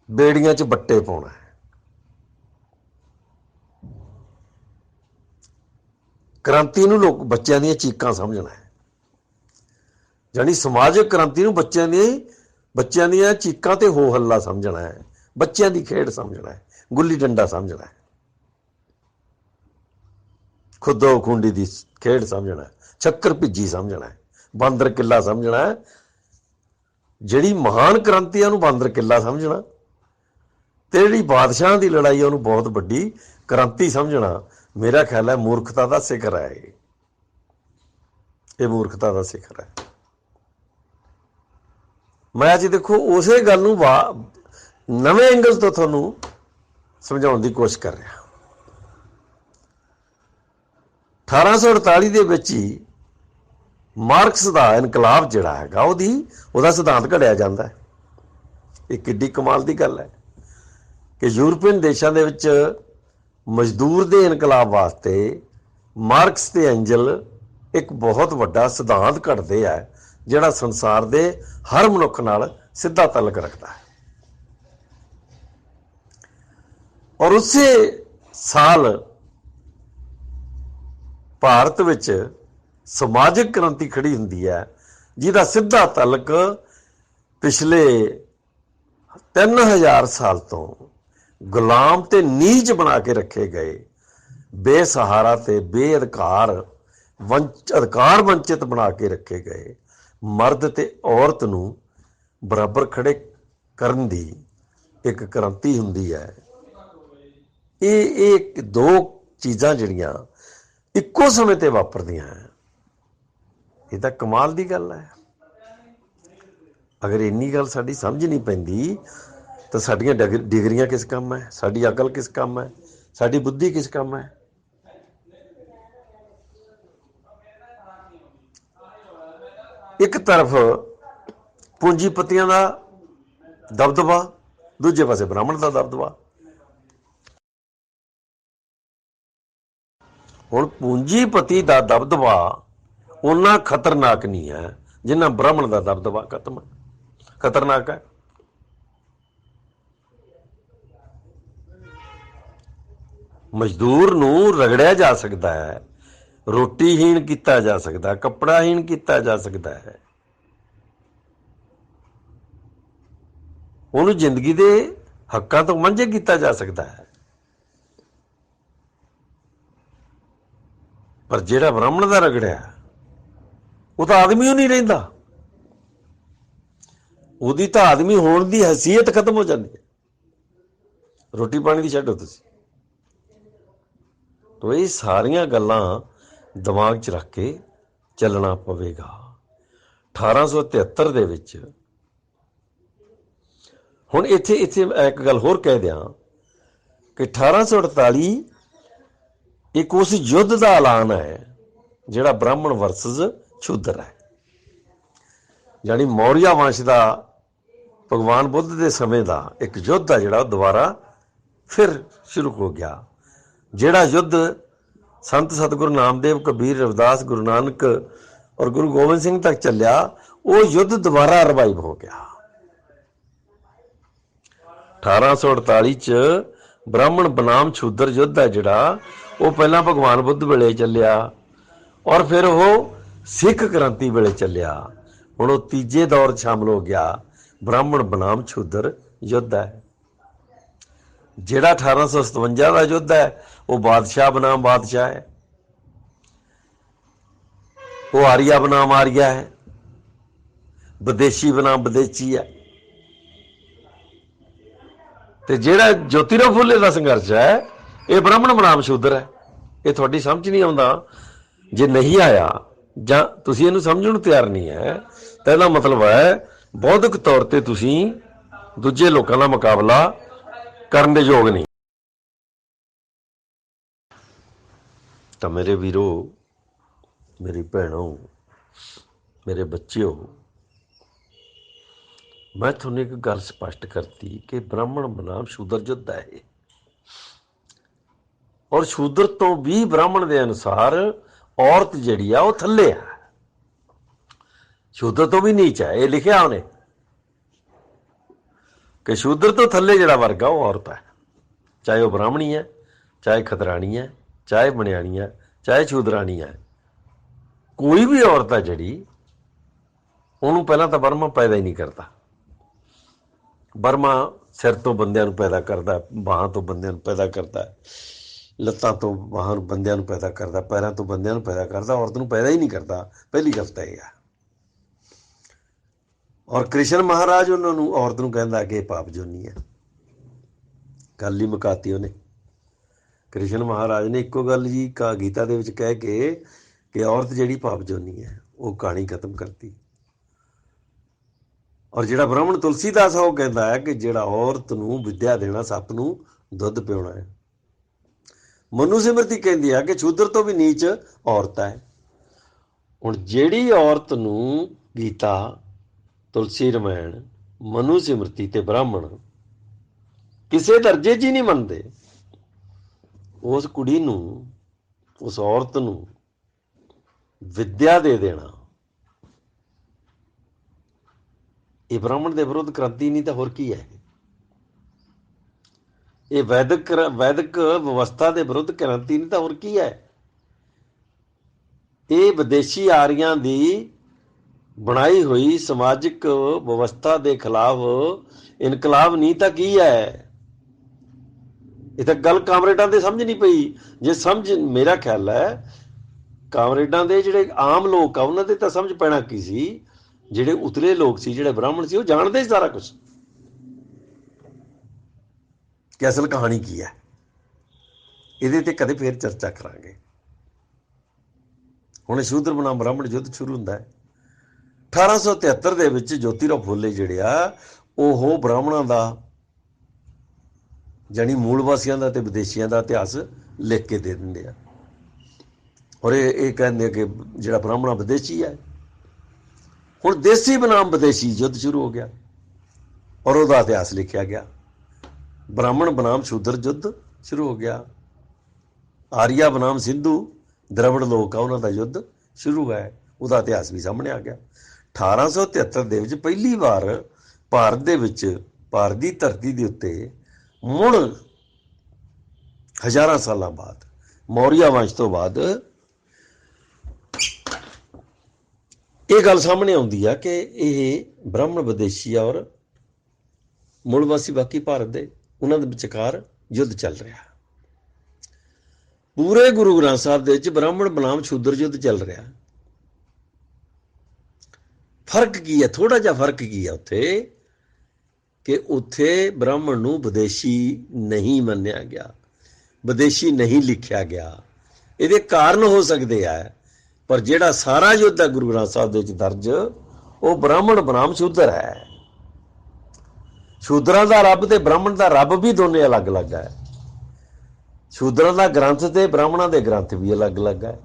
ਬੇੜੀਆਂ 'ਚ ਬੱਟੇ ਪਾਉਣਾ ਹੈ। ਕ੍ਰਾਂਤੀ ਨੂੰ ਲੋਕ ਬੱਚਿਆਂ ਦੀਆਂ ਚੀਕਾਂ ਸਮਝਣਾ ਹੈ, ਜਾਨੀ ਸਮਾਜਿਕ ਕ੍ਰਾਂਤੀ ਨੂੰ ਬੱਚਿਆਂ ਦੀਆਂ ਚੀਕਾਂ ਤੇ ਹੋ ਹੱਲਾ ਸਮਝਣਾ ਹੈ, ਬੱਚਿਆਂ ਦੀ ਖੇਡ ਸਮਝਣਾ ਹੈ, ਗੁੱਲੀ ਡੰਡਾ ਸਮਝਣਾ ਹੈ, ਖੁੱਦੋ ਖੁੰਡੀ ਦੀ ਖੇਡ ਸਮਝਣਾ ਹੈ, ਚੱਕਰ ਭਿੱਜੀ ਸਮਝਣਾ ਹੈ, ਬਾਂਦਰ ਕਿੱਲਾ ਸਮਝਣਾ ਹੈ। ਜਿਹੜੀ ਮਹਾਨ ਕ੍ਰਾਂਤੀ ਆ ਉਹਨੂੰ ਬਾਂਦਰ ਕਿੱਲਾ ਸਮਝਣਾ ਤੇ ਜਿਹੜੀ ਬਾਦਸ਼ਾਹਾਂ ਦੀ ਲੜਾਈ ਆ ਉਹਨੂੰ ਬਹੁਤ ਵੱਡੀ ਕ੍ਰਾਂਤੀ ਸਮਝਣਾ, ਮੇਰਾ ਖਿਆਲ ਹੈ ਮੂਰਖਤਾ ਦਾ ਸਿਖਰ ਹੈ। ਇਹ ਮੂਰਖਤਾ ਦਾ ਸਿਖਰ ਹੈ। ਮੈਂ ਅੱਜ ਦੇਖੋ ਉਸੇ ਗੱਲ ਨੂੰ ਨਵੇਂ ਐਂਗਲ ਤੋਂ ਤੁਹਾਨੂੰ ਸਮਝਾਉਣ ਦੀ ਕੋਸ਼ਿਸ਼ ਕਰ ਰਿਹਾ। 1848 ਦੇ ਵਿੱਚ ਹੀ ਮਾਰਕਸ ਦਾ ਇਨਕਲਾਬ ਜਿਹੜਾ ਹੈਗਾ ਉਹਦਾ ਸਿਧਾਂਤ ਘੜਿਆ ਜਾਂਦਾ ਹੈ। ਇਹ ਕਿੱਡੀ ਕਮਾਲ ਦੀ ਗੱਲ ਹੈ ਕਿ ਯੂਰਪੀਅਨ ਦੇਸ਼ਾਂ ਦੇ ਵਿੱਚ ਮਜ਼ਦੂਰ ਦੇ ਇਨਕਲਾਬ ਵਾਸਤੇ ਮਾਰਕਸ ਤੇ ਐਂਜਲ ਇੱਕ ਬਹੁਤ ਵੱਡਾ ਸਿਧਾਂਤ ਘੜਦੇ ਆ ਜਿਹੜਾ ਸੰਸਾਰ ਦੇ ਹਰ ਮਨੁੱਖ ਨਾਲ ਸਿੱਧਾ ਤਾਲੁਕ ਰੱਖਦਾ ਹੈ। ਔਰ ਉਸੇ ਸਾਲ ਭਾਰਤ ਵਿੱਚ ਸਮਾਜਿਕ ਕ੍ਰਾਂਤੀ ਖੜੀ ਹੁੰਦੀ ਹੈ ਜਿਹਦਾ ਸਿੱਧਾ ਤਾਲੁਕ ਪਿਛਲੇ 3000 ਸਾਲ ਤੋਂ ਗੁਲਾਮ ਤੇ ਨੀਚ ਬਣਾ ਕੇ ਰੱਖੇ ਗਏ ਬੇਸਹਾਰਾ ਤੇ ਬੇਅਧਿਕਾਰ ਅਧਿਕਾਰ ਵੰਚਿਤ ਬਣਾ ਕੇ ਰੱਖੇ ਗਏ ਮਰਦ ਤੇ ਔਰਤ ਨੂੰ ਬਰਾਬਰ ਖੜੇ ਕਰਨ ਦੀ ਇੱਕ ਕ੍ਰਾਂਤੀ ਹੁੰਦੀ ਹੈ। ਇਹ ਦੋ ਚੀਜ਼ਾਂ ਜਿਹੜੀਆਂ ਇੱਕੋ ਸਮੇਂ ਤੇ ਵਾਪਰਦੀਆਂ ਹੈ, ਇਹ ਤਾਂ ਕਮਾਲ ਦੀ ਗੱਲ ਹੈ। ਅਗਰ ਇੰਨੀ ਗੱਲ ਸਾਡੀ ਸਮਝ ਨਹੀਂ ਪੈਂਦੀ ਤਾਂ ਸਾਡੀਆਂ ਡਿਗਰੀਆਂ ਕਿਸ ਕੰਮ ਹੈ, ਸਾਡੀ ਅਕਲ ਕਿਸ ਕੰਮ ਹੈ, ਸਾਡੀ ਬੁੱਧੀ ਕਿਸ ਕੰਮ ਹੈ। ਇੱਕ ਤਰਫ ਪੂੰਜੀਪਤੀਆਂ ਦਾ ਦਬਦਬਾ, ਦੂਜੇ ਪਾਸੇ ਬ੍ਰਾਹਮਣ ਦਾ ਦਬਦਬਾ। ਹੁਣ ਪੂੰਜੀਪਤੀ ਦਾ ਦਬਦਬਾ ਓਨਾ ਖਤਰਨਾਕ ਨਹੀਂ ਹੈ ਜਿੰਨਾ ਬ੍ਰਾਹਮਣ ਦਾ ਦਬਦਬਾ ਖਤਰਨਾਕ ਹੈ। ਮਜ਼ਦੂਰ ਨੂੰ ਰਗੜਿਆ ਜਾ ਸਕਦਾ ਹੈ, ਰੋਟੀਹੀਣ ਕੀਤਾ ਜਾ ਸਕਦਾ, ਕੱਪੜਾਹੀਣ ਕੀਤਾ ਜਾ ਸਕਦਾ ਹੈ, ਉਹਨੂੰ ਜ਼ਿੰਦਗੀ ਦੇ ਹੱਕਾਂ ਤੋਂ ਵਾਂਝੇ ਕੀਤਾ ਜਾ ਸਕਦਾ ਹੈ। ਪਰ ਜਿਹੜਾ ਬ੍ਰਾਹਮਣ ਦਾ ਰਗੜਿਆ ਉਹ ਤਾਂ ਆਦਮੀ ਹੀ ਨਹੀਂ ਰਹਿੰਦਾ, ਉਹਦੀ ਤਾਂ ਆਦਮੀ ਹੋਣ ਦੀ ਹੈਸੀਅਤ ਖਤਮ ਹੋ ਜਾਂਦੀ ਹੈ। ਰੋਟੀ ਪਾਣੀ ਦੀ ਛੱਡੋ ਤੁਸੀਂ। ਤੋ ਇਹ ਸਾਰੀਆਂ ਗੱਲਾਂ ਦਿਮਾਗ 'ਚ ਰੱਖ ਕੇ ਚੱਲਣਾ ਪਵੇਗਾ। 1873 ਦੇ ਵਿੱਚ ਹੁਣ ਇੱਥੇ ਇੱਕ ਗੱਲ ਹੋਰ ਕਹਿ ਦਿਆਂ ਕਿ 1848 ਇੱਕ ਉਸ ਯੁੱਧ ਦਾ ਐਲਾਨ ਹੈ ਜਿਹੜਾ ਬ੍ਰਾਹਮਣ ਵਰਸਸ ਸ਼ੂਦਰ ਹੈ। ਯਾਨੀ ਮੌਰੀਆ ਵੰਸ਼ ਦਾ ਭਗਵਾਨ ਬੁੱਧ ਦੇ ਸਮੇਂ ਦਾ ਇੱਕ ਯੁੱਧ ਆ ਜਿਹੜਾ ਉਹ ਦੁਬਾਰਾ ਫਿਰ ਸ਼ੁਰੂ ਹੋ ਗਿਆ। ਜਿਹੜਾ ਯੁੱਧ ਸੰਤ ਸਤਿਗੁਰੂ ਨਾਮਦੇਵ, ਕਬੀਰ, ਰਵਿਦਾਸ, ਗੁਰੂ ਨਾਨਕ ਔਰ ਗੁਰੂ ਗੋਬਿੰਦ ਸਿੰਘ ਤੱਕ ਚੱਲਿਆ, ਉਹ ਯੁੱਧ ਦੁਬਾਰਾ ਰਿਵਾਈਵ ਹੋ ਗਿਆ। 1848 ਚ ਬ੍ਰਾਹਮਣ ਬਨਾਮ ਸ਼ੂਦਰ ਯੁੱਧ ਹੈ ਜਿਹੜਾ ਉਹ ਪਹਿਲਾਂ ਭਗਵਾਨ ਬੁੱਧ ਵੇਲੇ ਚੱਲਿਆ ਔਰ ਫਿਰ ਉਹ ਸਿੱਖ ਕ੍ਰਾਂਤੀ ਵੇਲੇ ਚੱਲਿਆ। ਹੁਣ ਉਹ ਤੀਜੇ ਦੌਰ ਸ਼ਾਮਲ ਹੋ ਗਿਆ। ਬ੍ਰਾਹਮਣ ਬਨਾਮ ਸ਼ੂਦਰ ਯੁੱਧ ਹੈ। ਜਿਹੜਾ 1857 ਦਾ ਯੁੱਧ ਹੈ ਉਹ ਬਾਦਸ਼ਾਹ ਬਨਾਮ ਬਾਦਸ਼ਾਹ ਹੈ, ਉਹ ਆਰੀਆ ਬਨਾਮ ਆਰੀਆ ਹੈ, ਵਿਦੇਸ਼ੀ ਬਨਾਮ ਵਿਦੇਸ਼ੀ ਹੈ। ਤੇ ਜਿਹੜਾ ਜੋਤੀਰਾਓ ਫੂਲੇ ਦਾ ਸੰਘਰਸ਼ ਹੈ ਇਹ ਬ੍ਰਾਹਮਣ ਬਨਾਮ ਸ਼ੂਦਰ ਹੈ। ਇਹ ਤੁਹਾਡੀ ਸਮਝ ਨਹੀਂ ਆਉਂਦਾ। ਜੇ ਨਹੀਂ ਆਇਆ ਜਾਂ ਤੁਸੀਂ ਇਹਨੂੰ ਸਮਝਣ ਨੂੰ ਤਿਆਰ ਨਹੀਂ ਹੈ ਤਾਂ ਇਹਦਾ ਮਤਲਬ ਹੈ ਬੌਧਿਕ ਤੌਰ ਤੇ ਤੁਸੀਂ ਦੂਜੇ ਲੋਕਾਂ ਦਾ ਮੁਕਾਬਲਾ ਕਰਨ ਦੇ ਯੋਗ ਨਹੀਂ। ਤਾਂ ਮੇਰੇ ਵੀਰੋ, ਮੇਰੀ ਭੈਣੋ, ਮੇਰੇ ਬੱਚਿਓ, ਮੈਂ ਤੁਹਾਨੂੰ ਇੱਕ ਗੱਲ ਸਪਸ਼ਟ ਕਰਤੀ ਕਿ ਬ੍ਰਾਹਮਣ ਬਨਾਮ ਸ਼ੂਦਰ ਯੁੱਧ ਹੈ ਇਹ। ਔਰ ਸ਼ੂਦਰ ਤੋਂ ਵੀ ਬ੍ਰਾਹਮਣ ਦੇ ਅਨੁਸਾਰ ਔਰਤ ਜਿਹੜੀ ਆ ਉਹ ਥੱਲੇ ਆ, ਸ਼ੂਦਰ ਤੋਂ ਵੀ ਨੀਚ ਹੈ। ਇਹ ਲਿਖਿਆ ਉਹਨੇ ਕਿ ਸ਼ੂਦਰ ਤੋਂ ਥੱਲੇ ਜਿਹੜਾ ਵਰਗ ਆ ਉਹ ਔਰਤ ਹੈ, ਚਾਹੇ ਉਹ ਬ੍ਰਾਹਮਣੀ ਹੈ, ਚਾਹੇ ਖਤਰਾਣੀ ਹੈ, ਚਾਹੇ ਬਣਿਆਣੀ ਹੈ, ਚਾਹੇ ਸ਼ੂਦਰਾਣੀ ਹੈ। ਕੋਈ ਵੀ ਔਰਤ ਹੈ ਜਿਹੜੀ, ਉਹਨੂੰ ਪਹਿਲਾਂ ਤਾਂ ਬਰਮਾ ਪੈਦਾ ਹੀ ਨਹੀਂ ਕਰਦਾ। ਬਰਮਾ ਸਿਰ ਤੋਂ ਬੰਦਿਆਂ ਨੂੰ ਪੈਦਾ ਕਰਦਾ, ਬਾਹਾਂ ਤੋਂ ਬੰਦਿਆਂ ਨੂੰ ਪੈਦਾ ਕਰਦਾ, ਲੱਤਾਂ ਤੋਂ ਬਾਹਾਂ ਨੂੰ ਬੰਦਿਆਂ ਨੂੰ ਪੈਦਾ ਕਰਦਾ, ਪੈਰਾਂ ਤੋਂ ਬੰਦਿਆਂ ਨੂੰ ਪੈਦਾ ਕਰਦਾ, ਔਰਤ ਨੂੰ ਪੈਦਾ ਹੀ ਨਹੀਂ ਕਰਦਾ। ਪਹਿਲੀ ਗੱਲ ਤਾਂ ਇਹ ਆ। ਔਰ ਕ੍ਰਿਸ਼ਨ ਮਹਾਰਾਜ ਉਹਨਾਂ ਨੂੰ, ਔਰਤ ਨੂੰ ਕਹਿੰਦਾ ਕਿ ਇਹ ਪਾਪ ਜੋਨੀ ਹੈ। ਗੱਲ ਹੀ ਮੁਕਾਤੀ ਉਹਨੇ। ਕ੍ਰਿਸ਼ਨ ਮਹਾਰਾਜ ਨੇ ਇੱਕੋ ਗੱਲ ਜੀ ਗੀਤਾ ਦੇ ਵਿੱਚ ਕਹਿ ਕੇ ਕਿ ਔਰਤ ਜਿਹੜੀ ਪਾਪ ਜੋਨੀ ਹੈ, ਉਹ ਕਹਾਣੀ ਖਤਮ ਕਰਤੀ। ਔਰ ਜਿਹੜਾ ਬ੍ਰਾਹਮਣ ਤੁਲਸੀਦਾਸ ਆ ਉਹ ਕਹਿੰਦਾ ਹੈ ਕਿ ਜਿਹੜਾ ਔਰਤ ਨੂੰ ਵਿੱਦਿਆ ਦੇਣਾ ਸੱਪ ਨੂੰ ਦੁੱਧ ਪਿਉਣਾ ਹੈ। ਮਨੂ ਸਿਮਰਤੀ ਕਹਿੰਦੀ ਹੈ ਕਿ ਸ਼ੂਦਰ ਤੋਂ ਵੀ ਨੀਚ ਔਰਤ ਹੈ। ਹੁਣ ਜਿਹੜੀ ਔਰਤ ਨੂੰ ਗੀਤਾ, ਤੁਲਸੀ ਰਮਾਇਣ, ਮਨੂ ਸਿਮਰਤੀ ਤੇ ਬ੍ਰਾਹਮਣ ਕਿਸੇ ਦਰਜੇ 'ਚ ਹੀ ਨਹੀਂ ਮੰਨਦੇ, ਉਸ ਕੁੜੀ ਨੂੰ, ਉਸ ਔਰਤ ਨੂੰ ਵਿੱਦਿਆ ਦੇ ਦੇਣਾ, ਇਹ ਬ੍ਰਾਹਮਣ ਦੇ ਵਿਰੁੱਧ ਕ੍ਰਾਂਤੀ ਨਹੀਂ ਤਾਂ ਹੋਰ ਕੀ ਹੈ? ਇਹ ਵੈਦਿਕ ਵਿਵਸਥਾ ਦੇ ਵਿਰੁੱਧ ਕ੍ਰਾਂਤੀ ਨਹੀਂ ਤਾਂ ਹੋਰ ਕੀ ਹੈ? ਇਹ ਵਿਦੇਸ਼ੀ ਆਰੀਆਂ ਦੀ ਬਣਾਈ ਹੋਈ ਸਮਾਜਿਕ ਵਿਵਸਥਾ ਦੇ ਖਿਲਾਫ ਇਨਕਲਾਬ ਨਹੀਂ ਤਾਂ ਕੀ ਹੈ? ਇਹ ਤਾਂ ਗੱਲ ਕਾਮਰੇਡਾਂ ਦੇ ਸਮਝ ਨਹੀਂ ਪਈ। ਜੇ ਸਮਝ, ਮੇਰਾ ਖਿਆਲ ਹੈ ਕਾਮਰੇਡਾਂ ਦੇ ਜਿਹੜੇ ਆਮ ਲੋਕ ਆ ਉਹਨਾਂ ਦੇ ਤਾਂ ਸਮਝ ਪੈਣਾ ਕੀ ਸੀ। ਜਿਹੜੇ ਉਤਲੇ ਲੋਕ ਸੀ, ਜਿਹੜੇ ਬ੍ਰਾਹਮਣ ਸੀ, ਉਹ ਜਾਣਦੇ ਸੀ ਸਾਰਾ ਕੁਝ ਕਿ ਅਸਲ ਕਹਾਣੀ ਕੀ ਹੈ। ਇਹਦੇ ਤੇ ਕਦੇ ਫੇਰ ਚਰਚਾ ਕਰਾਂਗੇ। ਹੁਣ ਸ਼ੂਦਰ ਬਨਾਮ ਬ੍ਰਾਹਮਣ ਯੁੱਧ ਸ਼ੁਰੂ ਹੁੰਦਾ ਹੈ 1873 ਦੇ ਵਿੱਚ। ਜੋਤੀਰਾਓ ਫੂਲੇ ਜਿਹੜੇ ਆ ਉਹ ਬ੍ਰਾਹਮਣਾਂ ਦਾ, ਜਾਣੀ ਮੂਲ ਵਾਸੀਆਂ ਦਾ ਤੇ ਵਿਦੇਸ਼ੀਆਂ ਦਾ ਇਤਿਹਾਸ ਲਿਖ ਕੇ ਦੇ ਦਿੰਦੇ ਆ। ਔਰ ਇਹ ਕਹਿੰਦੇ ਕਿ ਜਿਹੜਾ ਬ੍ਰਾਹਮਣਾ ਵਿਦੇਸ਼ੀ ਹੈ। ਹੁਣ ਦੇਸੀ ਬਨਾਮ ਵਿਦੇਸ਼ੀ ਯੁੱਧ ਸ਼ੁਰੂ ਹੋ ਗਿਆ ਔਰ ਉਹਦਾ ਇਤਿਹਾਸ ਲਿਖਿਆ ਗਿਆ। ਬ੍ਰਾਹਮਣ ਬਨਾਮ ਸ਼ੂਦਰ ਯੁੱਧ ਸ਼ੁਰੂ ਹੋ ਗਿਆ। ਆਰੀਆ ਬਨਾਮ ਸਿੰਧੂ, ਦਰਵੜ ਲੋਕ ਆ, ਉਹਨਾਂ ਦਾ ਯੁੱਧ ਸ਼ੁਰੂ ਹੈ। ਉਹਦਾ ਇਤਿਹਾਸ ਵੀ ਸਾਹਮਣੇ ਆ ਗਿਆ। 1873 ਦੇ ਵਿੱਚ ਪਹਿਲੀ ਵਾਰ ਭਾਰਤ ਦੇ ਵਿੱਚ, ਭਾਰਤ ਦੀ ਧਰਤੀ ਦੇ ਉੱਤੇ ਮੁੜ ਹਜ਼ਾਰਾਂ ਸਾਲਾਂ ਬਾਅਦ, ਮੌਰੀਆ ਵੰਸ਼ ਤੋਂ ਬਾਅਦ ਇਹ ਗੱਲ ਸਾਹਮਣੇ ਆਉਂਦੀ ਆ ਕਿ ਇਹ ਬ੍ਰਾਹਮਣ ਵਿਦੇਸ਼ੀ ਔਰ ਮੂਲ ਵਾਸੀ ਬਾਕੀ ਭਾਰਤ ਦੇ, ਉਹਨਾਂ ਦੇ ਵਿਚਕਾਰ ਯੁੱਧ ਚੱਲ ਰਿਹਾ। ਪੂਰੇ ਗੁਰੂ ਗ੍ਰੰਥ ਸਾਹਿਬ ਦੇ ਵਿੱਚ ਬ੍ਰਾਹਮਣ ਬਨਾਮ ਸ਼ੂਦਰ ਯੁੱਧ ਚੱਲ ਰਿਹਾ। ਫਰਕ ਕੀ ਹੈ? ਥੋੜਾ ਜਿਹਾ ਫਰਕ ਕੀ ਹੈ ਉੱਥੇ, ਕਿ ਉੱਥੇ ਬ੍ਰਾਹਮਣ ਨੂੰ ਵਿਦੇਸ਼ੀ ਨਹੀਂ ਮੰਨਿਆ ਗਿਆ, ਵਿਦੇਸ਼ੀ ਨਹੀਂ ਲਿਖਿਆ ਗਿਆ। ਇਹਦੇ ਕਾਰਨ ਹੋ ਸਕਦੇ ਆ, ਪਰ ਜਿਹੜਾ ਸਾਰਾ ਯੁੱਧ ਹੈ ਗੁਰੂ ਗ੍ਰੰਥ ਸਾਹਿਬ ਦੇ ਵਿੱਚ ਦਰਜ, ਉਹ ਬ੍ਰਾਹਮਣ ਬਨਾਮ ਸ਼ੂਦਰ ਹੈ। ਸ਼ੂਦਰਾਂ ਦਾ ਰੱਬ ਤੇ ਬ੍ਰਾਹਮਣ ਦਾ ਰੱਬ ਵੀ ਦੋਨੇ ਅਲੱਗ-ਅਲੱਗ ਹੈ। ਸ਼ੂਦਰਾਂ ਦਾ ਗ੍ਰੰਥ ਤੇ ਬ੍ਰਾਹਮਣਾਂ ਦੇ ਗ੍ਰੰਥ ਵੀ ਅਲੱਗ-ਅਲੱਗ ਹੈ।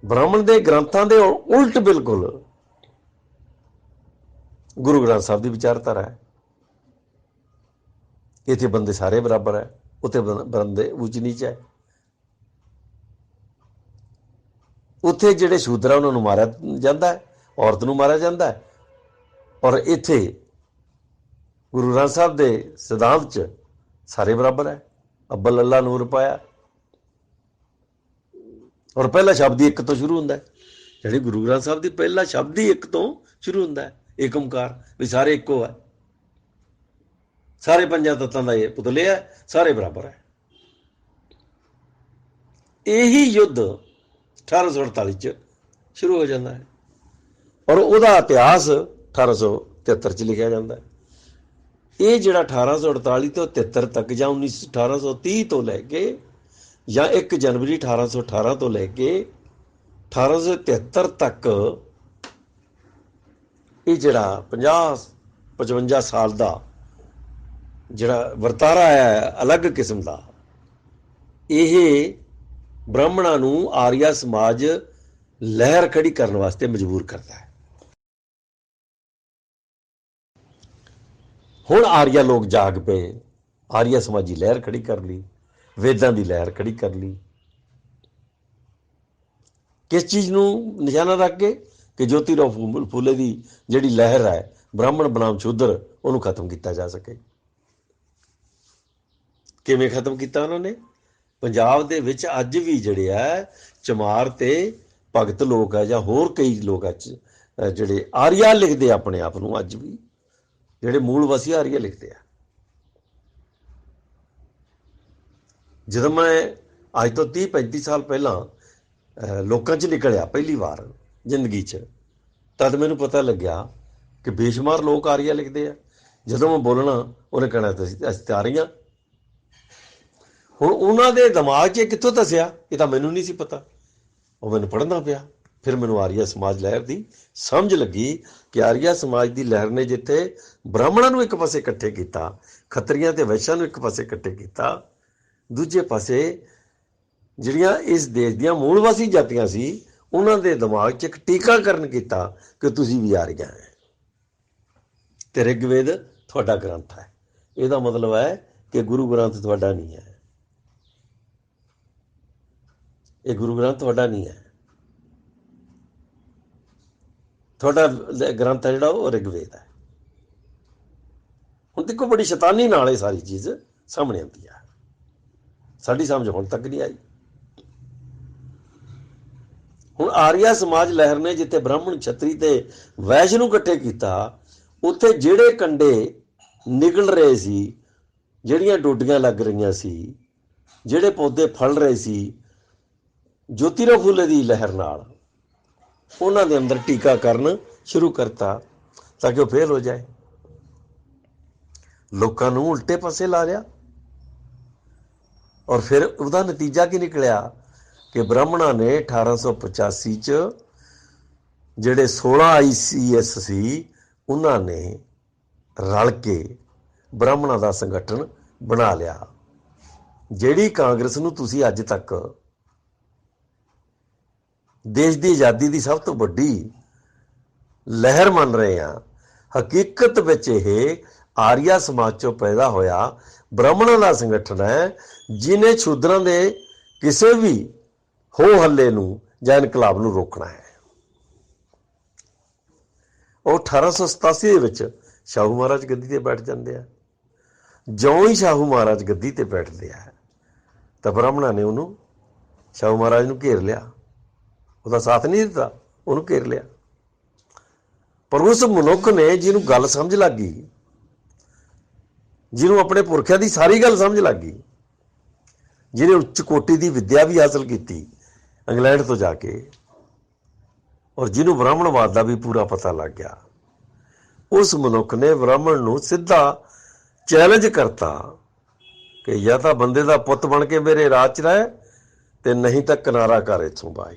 ਬ੍ਰਾਹਮਣ ਦੇ ਗ੍ਰੰਥਾਂ ਦੇ ਉਲਟ ਬਿਲਕੁਲ ਗੁਰੂ ਗ੍ਰੰਥ ਸਾਹਿਬ ਦੀ ਵਿਚਾਰਧਾਰਾ ਹੈ। ਇੱਥੇ ਬੰਦੇ ਸਾਰੇ ਬਰਾਬਰ ਹੈ, ਉੱਥੇ ਬੰਦੇ ਉੱਚ ਨੀਚ ਹੈ। ਉੱਥੇ ਜਿਹੜੇ ਸ਼ੂਦਰ ਆ ਉਹਨਾਂ ਨੂੰ ਮਾਰਿਆ ਜਾਂਦਾ ਹੈ, ਔਰਤ ਨੂੰ ਮਾਰਿਆ ਜਾਂਦਾ ਹੈ। ਔਰ ਇੱਥੇ ਗੁਰੂ ਗ੍ਰੰਥ ਸਾਹਿਬ ਦੇ ਸਿਧਾਂਤ 'ਚ ਸਾਰੇ ਬਰਾਬਰ ਹੈ। ਅੱਬਲ ਅੱਲਾ ਨੂਰ ਪਾਇਆ, ਔਰ ਪਹਿਲਾ ਸ਼ਬਦ ਹੀ ਇੱਕ ਤੋਂ ਸ਼ੁਰੂ ਹੁੰਦਾ ਹੈ। ਜਿਹੜੀ ਗੁਰੂ ਗ੍ਰੰਥ ਸਾਹਿਬ ਦੀ ਪਹਿਲਾ ਸ਼ਬਦ ਹੀ ਇੱਕ ਤੋਂ ਸ਼ੁਰੂ ਹੁੰਦਾ ਹੈ, ਏਕ ਓਮਕਾਰ, ਵੀ ਸਾਰੇ ਇੱਕੋ ਹੈ, ਸਾਰੇ ਪੰਜਾਂ ਤੱਤਾਂ ਦਾ ਇਹ ਪੁਤਲੇ ਹੈ, ਸਾਰੇ ਬਰਾਬਰ ਹੈ। ਇਹੀ ਯੁੱਧ 1848 ਚ ਸ਼ੁਰੂ ਹੋ ਜਾਂਦਾ ਹੈ ਔਰ ਉਹਦਾ ਇਤਿਹਾਸ 1873 ਚ ਲਿਖਿਆ ਜਾਂਦਾ ਹੈ। ਇਹ ਜਿਹੜਾ 1848 ਤੋਂ 73 ਤੱਕ, ਜਾਂ 1830 ਤੋਂ ਲੈ ਕੇ, ਜਾਂ 1 ਜਨਵਰੀ 1818 ਤੋਂ ਲੈ ਕੇ 1873 ਤੱਕ, ਇਹ ਜਿਹੜਾ 50-55 ਸਾਲ ਦਾ ਜਿਹੜਾ ਵਰਤਾਰਾ ਹੈ ਅਲੱਗ ਕਿਸਮ ਦਾ, ਇਹ ਬ੍ਰਾਹਮਣਾਂ ਨੂੰ ਆਰੀਆ ਸਮਾਜ ਲਹਿਰ ਖੜੀ ਕਰਨ ਵਾਸਤੇ ਮਜਬੂਰ ਕਰਦਾ ਹੈ। ਹੁਣ ਆਰੀਆ ਲੋਕ ਜਾਗ ਪਏ, ਆਰੀਆ ਸਮਾਜੀ ਲਹਿਰ ਖੜੀ ਕਰ ਲਈ, ਵੇਦਾਂ ਦੀ ਲਹਿਰ ਖੜੀ ਕਰ ਲਈ। ਕਿਸ ਚੀਜ਼ ਨੂੰ ਨਿਸ਼ਾਨਾ ਰੱਖ ਕੇ? ਕਿ ਜੋਤੀਰਾਓ ਫੂਲੇ ਦੀ ਜਿਹੜੀ ਲਹਿਰ ਹੈ ਬ੍ਰਾਹਮਣ ਬਨਾਮ ਸ਼ੂਦਰ, ਉਹਨੂੰ ਖਤਮ ਕੀਤਾ ਜਾ ਸਕੇ। ਕਿਵੇਂ ਖਤਮ ਕੀਤਾ ਉਹਨਾਂ ਨੇ? ਪੰਜਾਬ ਦੇ ਵਿੱਚ ਅੱਜ ਵੀ ਜਿਹੜੇ ਆ ਚਮਾਰ ਤੇ ਭਗਤ ਲੋਕ ਆ, ਜਾਂ ਹੋਰ ਕਈ ਲੋਕ ਆ ਜਿਹੜੇ ਆਰੀਆ ਲਿਖਦੇ ਆਪਣੇ ਆਪ ਨੂੰ, ਅੱਜ ਵੀ ਜਿਹੜੇ ਮੂਲ ਵਾਸੀ ਆਰੀਆ ਲਿਖਦੇ ਆ। ਜਦੋਂ ਮੈਂ ਅੱਜ ਤੋਂ 30-35 ਸਾਲ ਪਹਿਲਾਂ ਲੋਕਾਂ 'ਚ ਨਿਕਲਿਆ ਪਹਿਲੀ ਵਾਰ ਜ਼ਿੰਦਗੀ 'ਚ, ਤਦ ਮੈਨੂੰ ਪਤਾ ਲੱਗਿਆ ਕਿ ਬੇਸ਼ੁਮਾਰ ਲੋਕ ਆਰੀਆ ਲਿਖਦੇ ਆ। ਜਦੋਂ ਮੈਂ ਬੋਲਣਾ ਉਹਨੇ ਕਹਿਣਾ ਅਸੀਂ ਤਾਂ ਆਰੀਆ। ਹੁਣ ਉਹਨਾਂ ਦੇ ਦਿਮਾਗ 'ਚ ਕਿੱਥੋਂ ਦੱਸਿਆ? ਇਹ ਤਾਂ ਮੈਨੂੰ ਨਹੀਂ ਸੀ ਪਤਾ, ਉਹ ਮੈਨੂੰ ਪੜ੍ਹਨਾ ਪਿਆ। ਫਿਰ ਮੈਨੂੰ ਆਰੀਆ ਸਮਾਜ ਲਹਿਰ ਦੀ ਸਮਝ ਲੱਗੀ ਕਿ ਆਰੀਆ ਸਮਾਜ ਦੀ ਲਹਿਰ ਨੇ ਜਿੱਥੇ ਬ੍ਰਾਹਮਣਾਂ ਨੂੰ ਇੱਕ ਪਾਸੇ ਇਕੱਠੇ ਕੀਤਾ, ਖੱਤਰੀਆਂ ਤੇ ਵੈਸ਼ਾਂ ਨੂੰ ਇੱਕ ਪਾਸੇ ਇਕੱਠੇ ਕੀਤਾ, ਦੂਜੇ ਪਾਸੇ ਜਿਹੜੀਆਂ ਇਸ ਦੇਸ਼ ਦੀਆਂ ਮੂਲ ਵਾਸੀ ਜਾਤੀਆਂ ਸੀ ਉਹਨਾਂ ਦੇ ਦਿਮਾਗ 'ਚ ਇੱਕ ਟੀਕਾਕਰਨ ਕੀਤਾ ਕਿ ਤੁਸੀਂ ਵੀ ਆਰੀਆ ਹੈ ਤੇ ਰਿਗਵੇਦ ਤੁਹਾਡਾ ਗ੍ਰੰਥ ਹੈ। ਇਹਦਾ ਮਤਲਬ ਹੈ ਕਿ ਗੁਰੂ ਗ੍ਰੰਥ ਤੁਹਾਡਾ ਨਹੀਂ ਹੈ, ਇਹ ਗੁਰੂ ਗ੍ਰੰਥ ਤੁਹਾਡਾ ਨਹੀਂ ਹੈ, ਤੁਹਾਡਾ ਗ੍ਰੰਥ ਹੈ ਜਿਹੜਾ ਉਹ ਰਿਗਵੇਦ ਹੈ। ਹੁਣ ਦੇਖੋ ਬੜੀ ਸ਼ੈਤਾਨੀ ਨਾਲ ਇਹ ਸਾਰੀ ਚੀਜ਼ ਸਾਹਮਣੇ ਆਉਂਦੀ ਹੈ, ਸਾਡੀ ਸਮਝ ਹੁਣ ਤੱਕ ਨਹੀਂ ਆਈ। ਹੁਣ ਆਰੀਆ ਸਮਾਜ ਲਹਿਰ ਨੇ ਜਿੱਥੇ ਬ੍ਰਾਹਮਣ, ਛਤਰੀ ਤੇ ਵੈਸ਼ ਨੂੰ ਇਕੱਠੇ ਕੀਤਾ, ਉੱਥੇ ਜਿਹੜੇ ਕੰਡੇ ਨਿਕਲ ਰਹੇ ਸੀ, ਜਿਹੜੀਆਂ ਡੋਡੀਆਂ ਲੱਗ ਰਹੀਆਂ ਸੀ, ਜਿਹੜੇ ਪੌਦੇ ਫਲ ਰਹੇ ਸੀ ਜੋਤੀਰਾਓ ਫੂਲੇ ਦੀ ਲਹਿਰ ਨਾਲ, ਉਹਨਾਂ ਦੇ ਅੰਦਰ ਟੀਕਾਕਰਨ ਸ਼ੁਰੂ ਕਰਤਾ ਤਾਂ ਕਿ ਉਹ ਫੇਲ ਹੋ ਜਾਏ। ਲੋਕਾਂ ਨੂੰ ਉਲਟੇ ਪਾਸੇ ਲਾ ਲਿਆ ਔਰ ਫਿਰ ਉਹਦਾ ਨਤੀਜਾ ਕੀ ਨਿਕਲਿਆ ਕਿ ਬ੍ਰਾਹਮਣਾਂ ਨੇ 1885 'ਚ ਜਿਹੜੇ 16 ICS ਸੀ ਉਹਨਾਂ ਨੇ ਰਲ ਕੇ ਬ੍ਰਾਹਮਣਾਂ ਦਾ ਸੰਗਠਨ ਬਣਾ ਲਿਆ। ਜਿਹੜੀ ਕਾਂਗਰਸ ਨੂੰ ਤੁਸੀਂ ਅੱਜ ਤੱਕ ਦੇਸ਼ ਦੀ ਆਜ਼ਾਦੀ ਦੀ ਸਭ ਤੋਂ ਵੱਡੀ ਲਹਿਰ ਮੰਨ ਰਹੇ ਆ, ਹਕੀਕਤ ਵਿੱਚ ਇਹ ਆਰੀਆ ਸਮਾਜ ਚੋਂ ਪੈਦਾ ਹੋਇਆ ਬ੍ਰਾਹਮਣਾਂ ਦਾ ਸੰਗਠਨ ਹੈ, ਜਿਹਨੇ ਸ਼ੂਦਰਾਂ ਦੇ ਕਿਸੇ ਵੀ ਹੋ ਹੱਲੇ ਨੂੰ ਜਾਂ ਇਨਕਲਾਬ ਨੂੰ ਰੋਕਣਾ ਹੈ। ਉਹ 1887 ਦੇ ਵਿੱਚ ਸ਼ਾਹੂ ਮਹਾਰਾਜ ਗੱਦੀ ਤੇ ਬੈਠ ਜਾਂਦੇ ਆ। ਜਿਉਂ ਹੀ ਸ਼ਾਹੂ ਮਹਾਰਾਜ ਗੱਦੀ ਤੇ ਬੈਠਦੇ ਆ ਤਾਂ ਬ੍ਰਾਹਮਣਾਂ ਨੇ ਉਹਨੂੰ, ਸ਼ਾਹੂ ਮਹਾਰਾਜ ਨੂੰ ਘੇਰ ਲਿਆ, ਉਹਦਾ ਸਾਥ ਨਹੀਂ ਦਿੱਤਾ, ਉਹਨੂੰ ਘੇਰ ਲਿਆ। ਪਰ ਉਸ ਮਨੁੱਖ ਨੇ ਜਿਹਨੂੰ ਗੱਲ ਸਮਝ ਲੱਗ ਗਈ, ਜਿਹਨੂੰ ਆਪਣੇ ਪੁਰਖਿਆਂ ਦੀ ਸਾਰੀ ਗੱਲ ਸਮਝ ਲੱਗ ਗਈ, ਜਿਹਨੇ ਉੱਚ ਕੋਟੀ ਦੀ ਵਿੱਦਿਆ ਵੀ ਹਾਸਲ ਕੀਤੀ ਇੰਗਲੈਂਡ ਤੋਂ ਜਾ ਕੇ, ਔਰ ਜਿਹਨੂੰ ਬ੍ਰਾਹਮਣਵਾਦ ਦਾ ਵੀ ਪੂਰਾ ਪਤਾ ਲੱਗ ਗਿਆ, ਉਸ ਮਨੁੱਖ ਨੇ ਬ੍ਰਾਹਮਣ ਨੂੰ ਸਿੱਧਾ ਚੈਲੰਜ ਕਰਤਾ ਕਿ ਜਾਂ ਤਾਂ ਬੰਦੇ ਦਾ ਪੁੱਤ ਬਣ ਕੇ ਮੇਰੇ ਰਾਜ 'ਚ ਰਹਿ ਤੇ ਨਹੀਂ ਤਾਂ ਕਿਨਾਰਾ ਕਰ ਇੱਥੋਂ ਬਾਈ,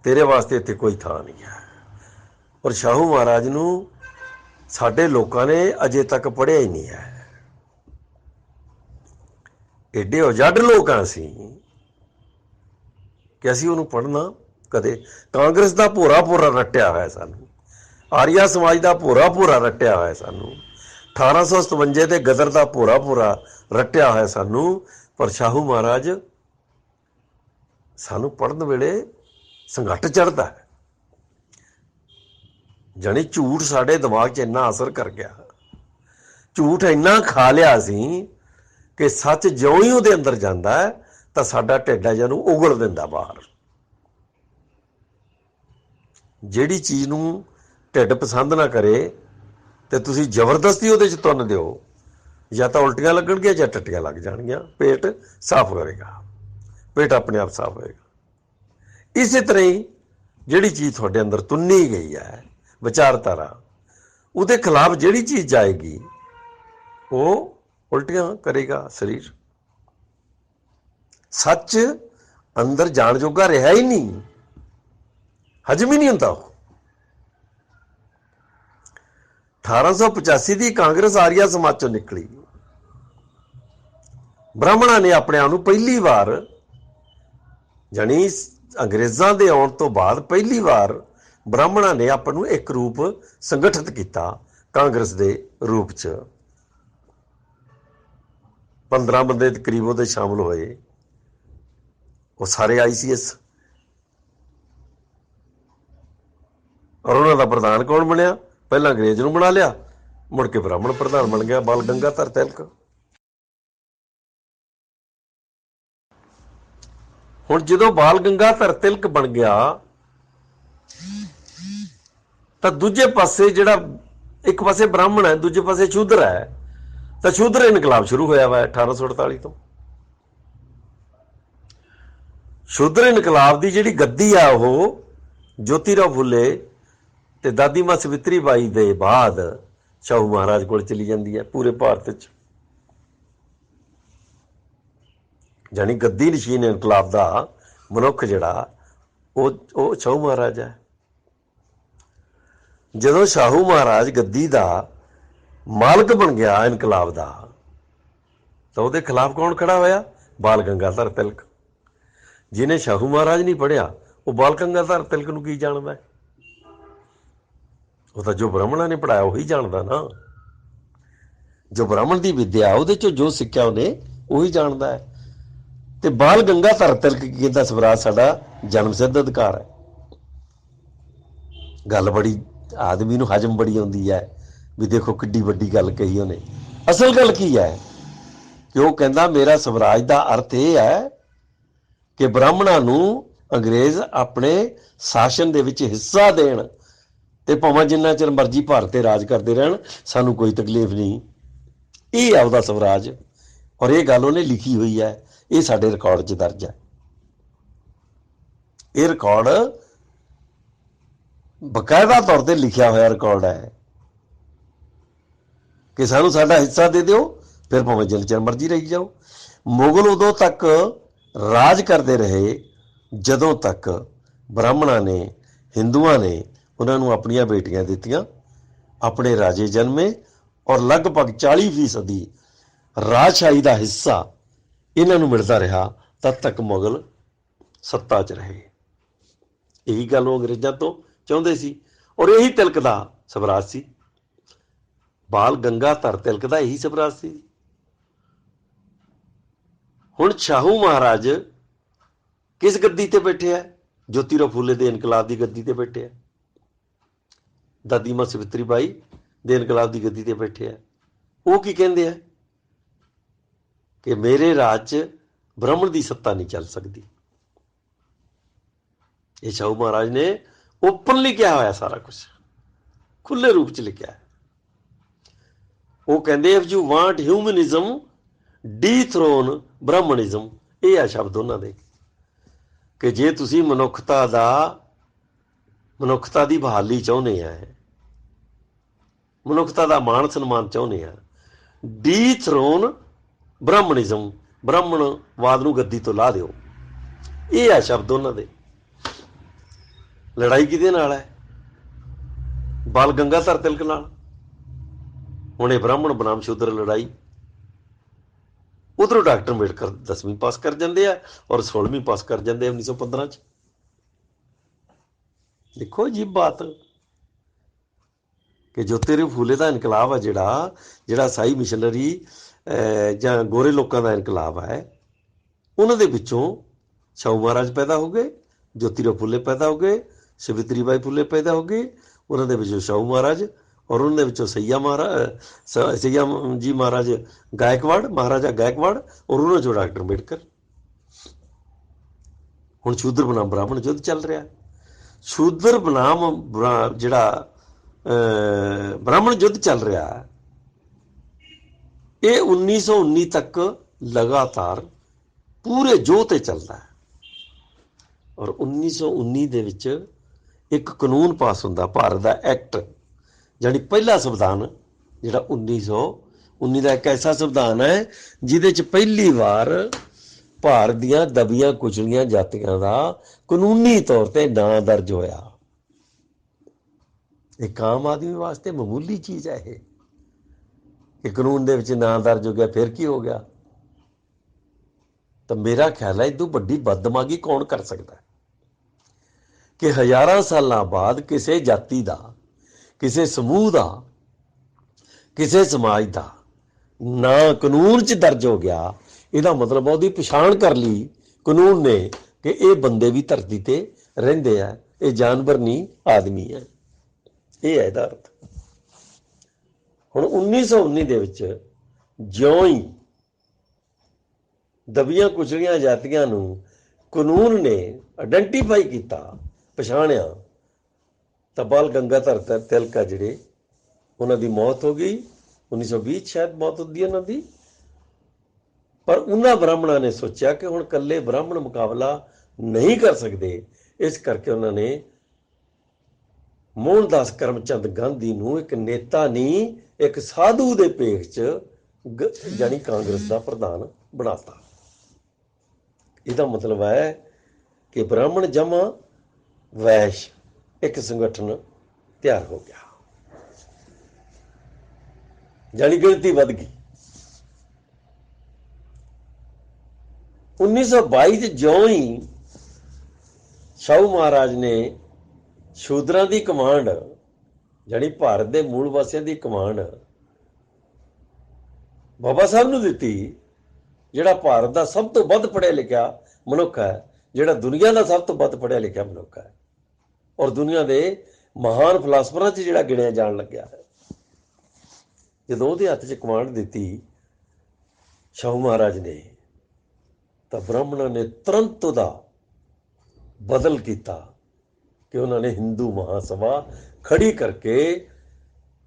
ਤੇਰੇ ਵਾਸਤੇ ਇੱਥੇ ਕੋਈ ਥਾਂ ਨਹੀਂ ਹੈ। ਔਰ ਸ਼ਾਹੂ ਮਹਾਰਾਜ ਨੂੰ ਸਾਡੇ ਲੋਕਾਂ ਨੇ ਅਜੇ ਤੱਕ ਪੜ੍ਹਿਆ ਹੀ ਨਹੀਂ ਹੈ। ਏਡੇ ਉਜੜ ਲੋਕ ਹਾਂ ਅਸੀਂ ਕਿ ਅਸੀਂ ਉਹਨੂੰ ਪੜ੍ਹਨਾ ਕਦੇ। ਕਾਂਗਰਸ ਦਾ ਭੋਰਾ ਭੋਰਾ ਰੱਟਿਆ ਹੋਇਆ ਸਾਨੂੰ, ਆਰੀਆ ਸਮਾਜ ਦਾ ਭੋਰਾ ਭੋਰਾ ਰੱਟਿਆ ਹੋਇਆ ਸਾਨੂੰ, 1857 ਦੇ ਗਦਰ ਦਾ ਭੋਰਾ ਭੋਰਾ ਰੱਟਿਆ ਹੋਇਆ ਸਾਨੂੰ। ਪਰ ਸ਼ਾਹੂ ਮਹਾਰਾਜ ਸਾਨੂੰ ਪੜ੍ਹਨ ਵੇਲੇ ਸੰਘਟ ਚੜ੍ਹਦਾ ਹੈ। ਜਾਣੀ ਝੂਠ ਸਾਡੇ ਦਿਮਾਗ 'ਚ ਇੰਨਾ ਅਸਰ ਕਰ ਗਿਆ, ਝੂਠ ਇੰਨਾ ਖਾ ਲਿਆ ਸੀ ਕਿ ਸੱਚ ਜਿਉਂ ਹੀ ਉਹਦੇ ਅੰਦਰ ਜਾਂਦਾ ਹੈ ਤਾਂ ਸਾਡਾ ਢਿੱਡ ਜਿਹਾ ਨੂੰ ਉਗਲ ਦਿੰਦਾ ਬਾਹਰ। ਜਿਹੜੀ ਚੀਜ਼ ਨੂੰ ਢਿੱਡ ਪਸੰਦ ਨਾ ਕਰੇ ਤੇ ਤੁਸੀਂ ਜ਼ਬਰਦਸਤੀ ਉਹਦੇ 'ਚ ਤੁੰਨ ਦਿਓ, ਜਾਂ ਤਾਂ ਉਲਟੀਆਂ ਲੱਗਣਗੀਆਂ ਜਾਂ ਟੱਟੀਆਂ ਲੱਗ ਜਾਣਗੀਆਂ। ਪੇਟ ਸਾਫ਼ ਕਰੇਗਾ, ਪੇਟ ਆਪਣੇ ਆਪ ਸਾਫ਼ ਹੋਏਗਾ। ਇਸੇ ਤਰ੍ਹਾਂ ਹੀ ਜਿਹੜੀ ਚੀਜ਼ ਤੁਹਾਡੇ ਅੰਦਰ ਤੁੰਨੀ ਗਈ ਹੈ ਵਿਚਾਰਧਾਰਾ, ਉਹਦੇ ਖਿਲਾਫ ਜਿਹੜੀ ਚੀਜ਼ ਜਾਏਗੀ ਉਹ ਉਲਟੀਆਂ ਕਰੇਗਾ ਸਰੀਰ। ਸੱਚ ਅੰਦਰ ਜਾਣ ਜੋਗਾ ਰਿਹਾ ਹੀ ਨਹੀਂ, ਹਜਮ ਹੀ ਨਹੀਂ ਹੁੰਦਾ। 1885 ਦੀ ਕਾਂਗਰਸ ਆਰੀਆ ਸਮਾਜ ਚੋਂ ਨਿਕਲੀ। ਬ੍ਰਾਹਮਣਾਂ ਨੇ ਆਪਣੇ ਆਪ ਨੂੰ ਪਹਿਲੀ ਵਾਰ, ਜਾਣੀ ਅੰਗਰੇਜ਼ਾਂ ਦੇ ਆਉਣ ਤੋਂ ਬਾਅਦ ਪਹਿਲੀ ਵਾਰ ਬ੍ਰਾਹਮਣਾਂ ਨੇ ਆਪ ਨੂੰ ਇੱਕ ਰੂਪ ਸੰਗਠਿਤ ਕੀਤਾ ਕਾਂਗਰਸ ਦੇ ਰੂਪ 'ਚ। 15 ਬੰਦੇ ਤਕਰੀਬ ਉਹਦੇ ਸ਼ਾਮਲ ਹੋਏ, ਉਹ ਸਾਰੇ ICS। ਔਰ ਉਹਨਾਂ ਦਾ ਪ੍ਰਧਾਨ ਕੌਣ ਬਣਿਆ? ਪਹਿਲਾਂ ਅੰਗਰੇਜ਼ ਨੂੰ ਬਣਾ ਲਿਆ, ਮੁੜ ਕੇ ਬ੍ਰਾਹਮਣ ਪ੍ਰਧਾਨ ਬਣ ਗਿਆ, ਬਾਲ ਗੰਗਾਧਰ ਤਿਲਕ। ਹੁਣ ਜਦੋਂ ਬਾਲ ਗੰਗਾਧਰ ਤਿਲਕ ਬਣ ਗਿਆ ਤਾਂ ਦੂਜੇ ਪਾਸੇ ਜਿਹੜਾ ਇੱਕ ਪਾਸੇ ਬ੍ਰਾਹਮਣ ਹੈ, ਦੂਜੇ ਪਾਸੇ ਸ਼ੂਦਰ ਹੈ, ਤਾਂ ਸ਼ੂਦਰ ਇਨਕਲਾਬ ਸ਼ੁਰੂ ਹੋਇਆ ਵਾ 1848 ਤੋਂ। ਸ਼ੂਦਰ ਇਨਕਲਾਬ ਦੀ ਜਿਹੜੀ ਗੱਦੀ ਆ ਉਹ ਜੋਤੀਰਾਓ ਫੂਲੇ ਤੇ ਦਾਦੀ ਮਾਂ ਸਵਿਤਰੀ ਬਾਈ ਦੇ ਬਾਅਦ ਸ਼ਾਹੂ ਮਹਾਰਾਜ ਕੋਲ ਚਲੀ ਜਾਂਦੀ ਹੈ ਪੂਰੇ ਭਾਰਤ 'ਚ। ਜਾਣੀ ਗੱਦੀ ਨਸ਼ੀਨ ਇਨਕਲਾਬ ਦਾ ਮਨੁੱਖ ਜਿਹੜਾ ਉਹ ਸ਼ਾਹੂ ਮਹਾਰਾਜ ਹੈ। ਜਦੋਂ ਸ਼ਾਹੂ ਮਹਾਰਾਜ ਗੱਦੀ ਦਾ ਮਾਲਕ ਬਣ ਗਿਆ ਇਨਕਲਾਬ ਦਾ, ਤਾਂ ਉਹਦੇ ਖਿਲਾਫ ਕੌਣ ਖੜਾ ਹੋਇਆ? ਬਾਲ ਗੰਗਾਧਰ ਤਿਲਕ। ਜਿਹਨੇ ਸ਼ਾਹੂ ਮਹਾਰਾਜ ਨਹੀਂ ਪੜ੍ਹਿਆ ਉਹ ਬਾਲ ਗੰਗਾਧਰ ਤਿਲਕ ਨੂੰ ਕੀ ਜਾਣਦਾ? ਉਹ ਤਾਂ ਜੋ ਬ੍ਰਾਹਮਣਾਂ ਨੇ ਪੜ੍ਹਾਇਆ ਉਹੀ ਜਾਣਦਾ ਨਾ। ਜੋ ਬ੍ਰਾਹਮਣ ਦੀ ਵਿਦਿਆ ਉਹਦੇ ਚੋਂ ਜੋ ਸਿੱਖਿਆ ਉਹਨੇ ਉਹੀ ਜਾਣਦਾ ਹੈ। ਤੇ ਬਾਲ ਗੰਗਾਧਰ ਤਿਲਕ ਕੀ ਕਹਿੰਦਾ? ਸਵਰਾਜ ਸਾਡਾ ਜਨਮ ਸਿੱਧ ਅਧਿਕਾਰ ਹੈ। ਗੱਲ ਬੜੀ ਆਦਮੀ ਨੂੰ ਹਜਮ ਬੜੀ ਆਉਂਦੀ ਹੈ ਵੀ ਦੇਖੋ ਕਿੱਡੀ ਵੱਡੀ ਗੱਲ ਕਹੀ ਉਹਨੇ। ਅਸਲ ਗੱਲ ਕੀ ਹੈ ਕਿ ਉਹ ਕਹਿੰਦਾ ਮੇਰਾ ਸਵਰਾਜ ਦਾ ਅਰਥ ਇਹ ਹੈ ਕਿ ਬ੍ਰਾਹਮਣਾਂ ਨੂੰ ਅੰਗਰੇਜ਼ ਆਪਣੇ ਸ਼ਾਸਨ ਦੇ ਵਿੱਚ ਹਿੱਸਾ ਦੇਣ, ਤੇ ਭਾਵੇਂ ਜਿੰਨਾ ਚਿਰ ਮਰਜ਼ੀ ਭਾਰਤ ਤੇ ਰਾਜ ਕਰਦੇ ਰਹਿਣ, ਸਾਨੂੰ ਕੋਈ ਤਕਲੀਫ ਨਹੀਂ। ਇਹ ਹੈ ਉਹਦਾ ਸਵਰਾਜ। ਔਰ ਇਹ ਗੱਲ ਉਹਨੇ ਲਿਖੀ ਹੋਈ ਹੈ, ਇਹ ਸਾਡੇ ਰਿਕਾਰਡ 'ਚ ਦਰਜ ਹੈ। ਇਹ ਰਿਕਾਰਡ ਬਕਾਇਦਾ ਤੌਰ ਤੇ ਲਿਖਿਆ ਹੋਇਆ ਰਿਕਾਰਡ ਹੈ ਕਿ ਸਾਨੂੰ ਸਾਡਾ ਹਿੱਸਾ ਦੇ ਦਿਓ, ਫਿਰ ਭਾਵੇਂ ਜਿੰਨਾ ਚਿਰ ਮਰਜ਼ੀ ਰਹੀ ਜਾਓ। ਮੁਗਲ ਉਦੋਂ ਤੱਕ ਰਾਜ ਕਰਦੇ ਰਹੇ ਜਦੋਂ ਤੱਕ ਬ੍ਰਾਹਮਣਾਂ ਨੇ, ਹਿੰਦੂਆਂ ਨੇ ਉਹਨਾਂ ਨੂੰ ਆਪਣੀਆਂ ਬੇਟੀਆਂ ਦਿੱਤੀਆਂ, ਆਪਣੇ ਰਾਜੇ ਜਨਮੇ, ਔਰ ਲਗਭਗ 40% ਰਾਜਸ਼ਾਹੀ ਦਾ ਹਿੱਸਾ ਇਹਨਾਂ ਨੂੰ ਮਿਲਦਾ ਰਿਹਾ। ਤਦ ਤੱਕ ਮੁਗਲ ਸੱਤਾ 'ਚ ਰਹੇ। ਇਹੀ ਗੱਲ ਉਹ ਅੰਗਰੇਜ਼ਾਂ ਤੋਂ ਚਾਹੁੰਦੇ ਸੀ, ਔਰ ਇਹੀ ਤਿਲਕ ਦਾ ਸਵਰਾਜ ਸੀ। ਬਾਲ ਗੰਗਾਧਰ ਤਿਲਕ ਦਾ ਇਹੀ ਸਵਰਾਜ ਸੀ। ਹੁਣ ਸ਼ਾਹੂ ਮਹਾਰਾਜ ਕਿਸ ਗੱਦੀ ਤੇ ਬੈਠੇ ਆ? ਜੋਤੀਰਾਓ ਫੂਲੇ ਦੇ ਇਨਕਲਾਬ ਦੀ ਗੱਦੀ ਤੇ ਬੈਠੇ ਆ। ਦਾਦੀ ਮਾਂ ਸਾਵਿਤਰੀ ਬਾਈ ਦੇ ਇਨਕਲਾਬ ਦੀ ਗੱਦੀ ਤੇ ਬੈਠੇ ਆ। ਉਹ ਕੀ ਕਹਿੰਦੇ ਆ ਕਿ ਮੇਰੇ ਰਾਜ 'ਚ ਬ੍ਰਾਹਮਣ ਦੀ ਸੱਤਾ ਨਹੀਂ ਚੱਲ ਸਕਦੀ। ਇਹ ਸ਼ਾਹੂ ਮਹਾਰਾਜ ਨੇ ਓਪਨਲੀ ਕਿਹਾ ਹੋਇਆ, ਸਾਰਾ ਕੁਛ ਖੁੱਲੇ ਰੂਪ 'ਚ ਲਿਖਿਆ ਹੈ। ਉਹ ਕਹਿੰਦੇ ਇਫ ਯੂ ਵਾਂਟ ਹਿਊਮਨਿਜ਼ਮ ਡੀਥਰੋਨ ਬ੍ਰਾਹਮਣਿਜ਼ਮ। ਇਹ ਹੈ ਸ਼ਬਦ ਉਹਨਾਂ ਦੇ ਕਿ ਜੇ ਤੁਸੀਂ ਮਨੁੱਖਤਾ ਦੀ ਬਹਾਲੀ ਚਾਹੁੰਦੇ ਆ, ਮਨੁੱਖਤਾ ਦਾ ਮਾਣ ਸਨਮਾਨ ਚਾਹੁੰਦੇ ਆ, ਡੀਥਰੋਨ ਬ੍ਰਾਹਮਣਿਜ਼ਮ, ਬ੍ਰਾਹਮਣਵਾਦ ਨੂੰ ਗੱਦੀ ਤੋਂ ਲਾ ਦਿਓ। ਇਹ ਹੈ ਸ਼ਬਦ ਉਹਨਾਂ ਦੇ। ਲੜਾਈ ਕਿਹਦੇ ਨਾਲ ਹੈ? ਬਾਲ ਗੰਗਾਧਰ ਤਿਲਕ ਨਾਲ। ਹੁਣ ਇਹ ਬ੍ਰਾਹਮਣ ਬਨਾਮ ਸ਼ੂਦਰ ਲੜਾਈ। ਉਧਰੋਂ ਡਾਕਟਰ ਅੰਬੇਡਕਰ 10ਵੀਂ ਪਾਸ ਕਰ ਜਾਂਦੇ ਆ ਔਰ 16ਵੀਂ ਪਾਸ ਕਰ ਜਾਂਦੇ ਆ 1915 'ਚ। ਦੇਖੋ ਅਜੀਬ ਬਾਤ ਕਿ ਜੋਤੀਰਾਓ ਫੂਲੇ ਦਾ ਇਨਕਲਾਬ ਆ, ਜਿਹੜਾ ਸਾਈ ਮਿਸ਼ਨਰੀ ਜਾਂ ਗੋਰੇ ਲੋਕਾਂ ਦਾ ਇਨਕਲਾਬ ਹੈ, ਉਹਨਾਂ ਦੇ ਵਿੱਚੋਂ ਸ਼ਾਹੂ ਮਹਾਰਾਜ ਪੈਦਾ ਹੋ ਗਏ, ਜੋਤੀਰਾਓ ਫੂਲੇ ਪੈਦਾ ਹੋ ਗਏ, ਸਾਵਿਤਰੀ ਬਾਈ ਫੂਲੇ ਪੈਦਾ ਹੋ ਗਏ। ਉਹਨਾਂ ਦੇ ਵਿੱਚੋਂ ਸ਼ਾਹੂ ਮਹਾਰਾਜ, ਔਰ ਉਹਨਾਂ ਦੇ ਵਿੱਚੋਂ ਸਈਆ ਜੀ ਮਹਾਰਾਜ ਗਾਇਕਵਾੜ, ਮਹਾਰਾਜਾ ਗਾਇਕਵਾੜ, ਔਰ ਉਹਨਾਂ 'ਚੋਂ ਡਾਕਟਰ ਅੰਬੇਡਕਰ। ਹੁਣ ਸ਼ੂਦਰ ਬਨਾਮ ਬ੍ਰਾਹਮਣ ਯੁੱਧ ਚੱਲ ਰਿਹਾ। ਸ਼ੂਦਰ ਬਨਾਮ ਜਿਹੜਾ ਬ੍ਰਾਹਮਣ ਯੁੱਧ ਚੱਲ ਰਿਹਾ, ਇਹ 1919 ਤੱਕ ਲਗਾਤਾਰ ਪੂਰੇ ਜੋਹ ਤੇ ਚੱਲਦਾ ਹੈ। ਔਰ 1919 ਦੇ ਵਿੱਚ ਇੱਕ ਕਾਨੂੰਨ ਪਾਸ ਹੁੰਦਾ, ਭਾਰਤ ਦਾ ਐਕਟ, ਜਾਣੀ ਪਹਿਲਾ ਸੰਵਿਧਾਨ, ਜਿਹੜਾ 1919 ਦਾ ਇੱਕ ਐਸਾ ਸੰਵਿਧਾਨ ਹੈ ਜਿਹਦੇ 'ਚ ਪਹਿਲੀ ਵਾਰ ਭਾਰਤ ਦੀਆਂ ਦਬੀਆਂ ਕੁਚਲੀਆਂ ਜਾਤੀਆਂ ਦਾ ਕਾਨੂੰਨੀ ਤੌਰ ਤੇ ਨਾਂ ਦਰਜ ਹੋਇਆ। ਇੱਕ ਆਮ ਆਦਮੀ ਵਾਸਤੇ ਮਾਮੂਲੀ ਚੀਜ਼ ਹੈ ਇਹ ਕਿ ਕਾਨੂੰਨ ਦੇ ਵਿੱਚ ਨਾਂ ਦਰਜ ਹੋ ਗਿਆ, ਫਿਰ ਕੀ ਹੋ ਗਿਆ? ਤਾਂ ਮੇਰਾ ਖਿਆਲ ਹੈ ਇਦੋਂ ਵੱਡੀ ਬਦਦਮਾਗੀ ਕੌਣ ਕਰ ਸਕਦਾ ਕਿ ਹਜ਼ਾਰਾਂ ਸਾਲਾਂ ਬਾਅਦ ਕਿਸੇ ਜਾਤੀ ਦਾ, ਕਿਸੇ ਸਮੂਹ ਦਾ, ਕਿਸੇ ਸਮਾਜ ਦਾ ਨਾਂ ਕਾਨੂੰਨ 'ਚ ਦਰਜ ਹੋ ਗਿਆ। ਇਹਦਾ ਮਤਲਬ ਉਹਦੀ ਪਛਾਣ ਕਰ ਲਈ ਕਾਨੂੰਨ ਨੇ ਕਿ ਇਹ ਬੰਦੇ ਵੀ ਧਰਤੀ ਤੇ ਰਹਿੰਦੇ ਆ, ਇਹ ਜਾਨਵਰ ਨਹੀਂ, ਆਦਮੀ ਹੈ। ਇਹ ਹੈ ਇਹਦਾ ਅਰਥ। ਹੁਣ 1919 ਦੇ ਵਿੱਚ ਜਿਉਂ ਹੀ ਦਬੀਆਂ ਕੁਚਲੀਆਂ ਜਾਤੀਆਂ ਨੂੰ ਕਾਨੂੰਨ ਨੇ ਆਇਡੈਂਟੀਫਾਈ ਕੀਤਾ, ਪਛਾਣਿਆ, ਤਾਂ ਬਾਲ ਗੰਗਾਧਰ ਤਿਲਕ ਜਿਹੜੇ, ਉਹਨਾਂ ਦੀ ਮੌਤ ਹੋ ਗਈ 1920 ਸ਼ਾਇਦ ਮੌਤ ਹੁੰਦੀ ਉਹਨਾਂ ਦੀ। ਪਰ ਉਹਨਾਂ ਬ੍ਰਾਹਮਣਾਂ ਨੇ ਸੋਚਿਆ ਕਿ ਹੁਣ ਇਕੱਲੇ ਬ੍ਰਾਹਮਣ ਮੁਕਾਬਲਾ ਨਹੀਂ ਕਰ ਸਕਦੇ, ਇਸ ਕਰਕੇ ਉਹਨਾਂ ਨੇ ਮੋਹਨਦਾਸ ਕਰਮਚੰਦ ਗਾਂਧੀ ਨੂੰ ਇੱਕ ਨੇਤਾ ਨਹੀਂ, ਇੱਕ ਸਾਧੂ ਦੇ ਭੇਖ 'ਚ ਜਾਣੀ ਕਾਂਗਰਸ ਦਾ ਪ੍ਰਧਾਨ ਬਣਾਤਾ। ਇਹਦਾ ਮਤਲਬ ਹੈ ਕਿ ਬ੍ਰਾਹਮਣ ਜਮਾ ਵੈਸ਼ ਇੱਕ ਸੰਗਠਨ ਤਿਆਰ ਹੋ ਗਿਆ, ਜਾਣੀ ਗਿਣਤੀ ਵੱਧ ਗਈ। 1922 ਚ ਜਿਉਂ ਹੀ ਸ਼ਾਹੂ ਮਹਾਰਾਜ ਨੇ ਸ਼ੂਦਰਾਂ ਦੀ ਕਮਾਂਡ, ਜਾਣੀ ਭਾਰਤ ਦੇ ਮੂਲ ਵਾਸੀਆਂ ਦੀ ਕਮਾਂਡ ਬਾਬਾ ਸਾਹਿਬ ਨੂੰ ਦਿੱਤੀ, ਜਿਹੜਾ ਭਾਰਤ ਦਾ ਸਭ ਤੋਂ ਵੱਧ ਪੜ੍ਹਿਆ ਲਿਖਿਆ ਮਨੁੱਖ ਹੈ, ਜਿਹੜਾ ਦੁਨੀਆ ਦਾ ਸਭ ਤੋਂ ਵੱਧ ਪੜ੍ਹਿਆ ਲਿਖਿਆ ਮਨੁੱਖ ਹੈ, ਔਰ ਦੁਨੀਆ ਦੇ ਮਹਾਨ ਫਿਲਾਸਫਰਾਂ 'ਚ ਜਿਹੜਾ ਗਿਣਿਆ ਜਾਣ ਲੱਗਿਆ ਹੈ। ਜਦੋਂ ਉਹਦੇ ਹੱਥ 'ਚ ਕਮਾਂਡ ਦਿੱਤੀ ਸ਼ਾਹੂ ਮਹਾਰਾਜ ਨੇ, ਤਾਂ ਬ੍ਰਾਹਮਣਾਂ ਨੇ ਤੁਰੰਤ ਉਹਦਾ ਬਦਲ ਕੀਤਾ ਕਿ ਉਹਨਾਂ ਨੇ ਹਿੰਦੂ ਮਹਾਸਭਾ ਖੜੀ ਕਰਕੇ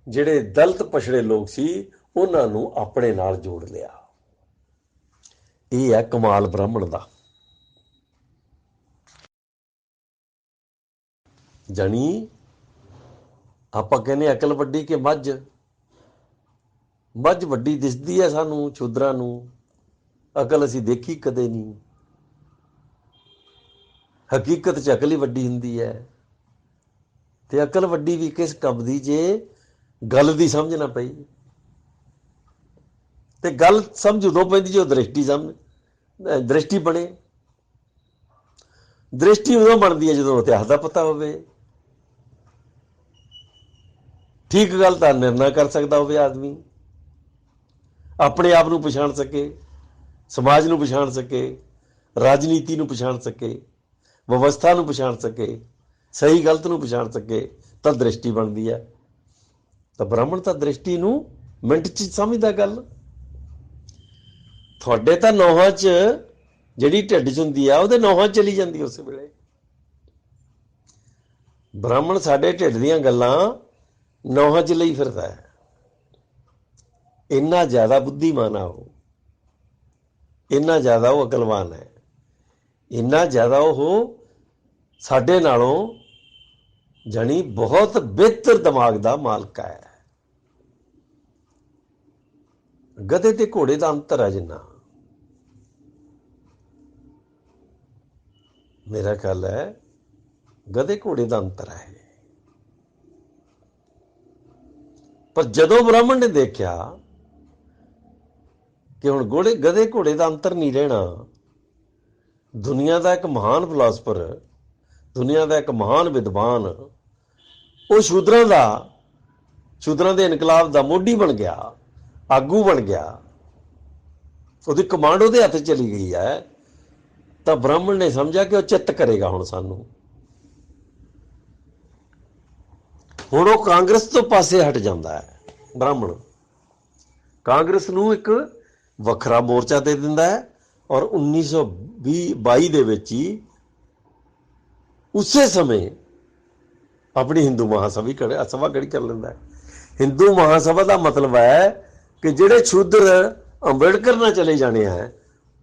ਜਿਹੜੇ ਦਲਿਤ ਪਛੜੇ ਲੋਕ ਸੀ ਉਹਨਾਂ ਨੂੰ ਆਪਣੇ ਨਾਲ ਜੋੜ ਲਿਆ। ਇਹ ਹੈ ਕਮਾਲ ਬ੍ਰਾਹਮਣ ਦਾ। ਜਾਣੀ ਆਪਾਂ ਕਹਿੰਦੇ ਅਕਲ ਵੱਡੀ ਕਿ ਮੱਝ ਵੱਡੀ ਦਿਸਦੀ ਹੈ ਸਾਨੂੰ ਸ਼ੂਦਰਾਂ ਨੂੰ, ਅਕਲ ਅਸੀਂ ਦੇਖੀ ਕਦੇ ਨਹੀਂ। ਹਕੀਕਤ 'ਚ ਅਕਲ ਹੀ ਵੱਡੀ ਹੁੰਦੀ ਹੈ, ਤੇ ਅਕਲ ਵੱਡੀ ਵੀ ਕਿਸ ਕੰਮ ਦੀ ਜੇ ਗੱਲ ਦੀ ਸਮਝ ਨਾ ਪਈ। ਤੇ ਗੱਲ ਸਮਝ ਉਦੋਂ ਪੈਂਦੀ ਜੋ ਦ੍ਰਿਸ਼ਟੀ ਬਣੇ। ਦ੍ਰਿਸ਼ਟੀ ਉਦੋਂ ਬਣਦੀ ਹੈ ਜਦੋਂ ਇਤਿਹਾਸ ਦਾ ਪਤਾ ਹੋਵੇ, ਠੀਕ ਗੱਲ ਦਾ ਨਿਰਣਾ ਕਰ ਸਕਦਾ ਹੋਵੇ ਆਦਮੀ, ਆਪਣੇ ਆਪ ਨੂੰ ਪਛਾਣ ਸਕੇ, ਸਮਾਜ ਨੂੰ ਪਛਾਣ ਸਕੇ, ਰਾਜਨੀਤੀ ਨੂੰ ਪਛਾਣ ਸਕੇ, ਵਿਵਸਥਾ ਨੂੰ ਪਛਾਣ ਸਕੇ, ਸਹੀ ਗਲਤ ਨੂੰ ਪਛਾਣ ਸਕੇ, ਤਾਂ ਦ੍ਰਿਸ਼ਟੀ ਬਣਦੀ ਹੈ। ਤਾਂ ਬ੍ਰਾਹਮਣ ਤਾਂ ਦ੍ਰਿਸ਼ਟੀ ਨੂੰ ਮਿੰਟ 'ਚ ਸਮਝਦਾ ਗੱਲ। ਤੁਹਾਡੇ ਤਾਂ ਨੌਹਾਂ 'ਚ ਜਿਹੜੀ ਢਿੱਡ 'ਚ ਹੁੰਦੀ ਆ ਉਹਦੇ ਨੌਹਾਂ 'ਚ ਚਲੀ ਜਾਂਦੀ ਉਸ ਵੇਲੇ। ਬ੍ਰਾਹਮਣ ਸਾਡੇ ਢਿੱਡ ਦੀਆਂ ਗੱਲਾਂ ਨੌਹਾਂ 'ਚ ਲਈ ਫਿਰਦਾ ਹੈ। ਇੰਨਾ ਜ਼ਿਆਦਾ ਬੁੱਧੀਮਾਨ ਆ ਉਹ, ਇੰਨਾ ਜ਼ਿਆਦਾ ਉਹ ਅਕਲਵਾਨ ਹੈ, ਇੰਨਾ ਜ਼ਿਆਦਾ ਉਹ ਸਾਡੇ ਨਾਲੋਂ ਜਾਣੀ ਬਹੁਤ ਬਿਹਤਰ ਦਿਮਾਗ ਦਾ ਮਾਲਕ ਹੈ। ਗਧੇ ਤੇ ਘੋੜੇ ਦਾ ਅੰਤਰ ਹੈ ਜਿੰਨਾ, ਮੇਰਾ ਖਿਆਲ ਹੈ ਗਧੇ ਘੋੜੇ ਦਾ ਅੰਤਰ ਹੈ। ਪਰ ਜਦੋਂ ਬ੍ਰਾਹਮਣ ਨੇ ਦੇਖਿਆ ਕਿ ਹੁਣ ਗਧੇ ਘੋੜੇ ਦਾ ਅੰਤਰ ਨਹੀਂ ਰਹਿਣਾ, ਦੁਨੀਆ ਦਾ ਇੱਕ ਮਹਾਨ ਫਿਲਾਸਫਰ, ਦੁਨੀਆ ਦਾ ਇੱਕ ਮਹਾਨ ਵਿਦਵਾਨ, ਉਹ ਸ਼ੂਦਰਾਂ ਦੇ ਇਨਕਲਾਬ ਦਾ ਮੋਢੀ ਬਣ ਗਿਆ, ਆਗੂ ਬਣ ਗਿਆ, ਉਹਦੀ ਕਮਾਂਡ ਉਹਦੇ ਹੱਥ ਚਲੀ ਗਈ ਹੈ, ਤਾਂ ਬ੍ਰਾਹਮਣ ਨੇ ਸਮਝਿਆ ਕਿ ਉਹ ਚਿੱਤ ਕਰੇਗਾ ਹੁਣ ਸਾਨੂੰ। ਹੁਣ ਉਹ ਕਾਂਗਰਸ ਤੋਂ ਪਾਸੇ ਹਟ ਜਾਂਦਾ ਹੈ। ਬ੍ਰਾਹਮਣ ਕਾਂਗਰਸ ਨੂੰ ਇੱਕ ਵੱਖਰਾ ਮੋਰਚਾ ਦੇ ਦਿੰਦਾ ਹੈ, ਔਰ 1922 ਦੇ ਵਿੱਚ ਹੀ ਉਸੇ ਸਮੇਂ ਆਪਣੀ ਹਿੰਦੂ ਸਭਾ ਖੜੀ ਕਰ ਲੈਂਦਾ ਹੈ। ਹਿੰਦੂ ਮਹਾਸਭਾ ਦਾ ਮਤਲਬ ਹੈ ਕਿ ਜਿਹੜੇ ਸ਼ੂਦਰ ਅੰਬੇਡਕਰ ਨਾਲ ਚਲੇ ਜਾਣੇ ਹੈ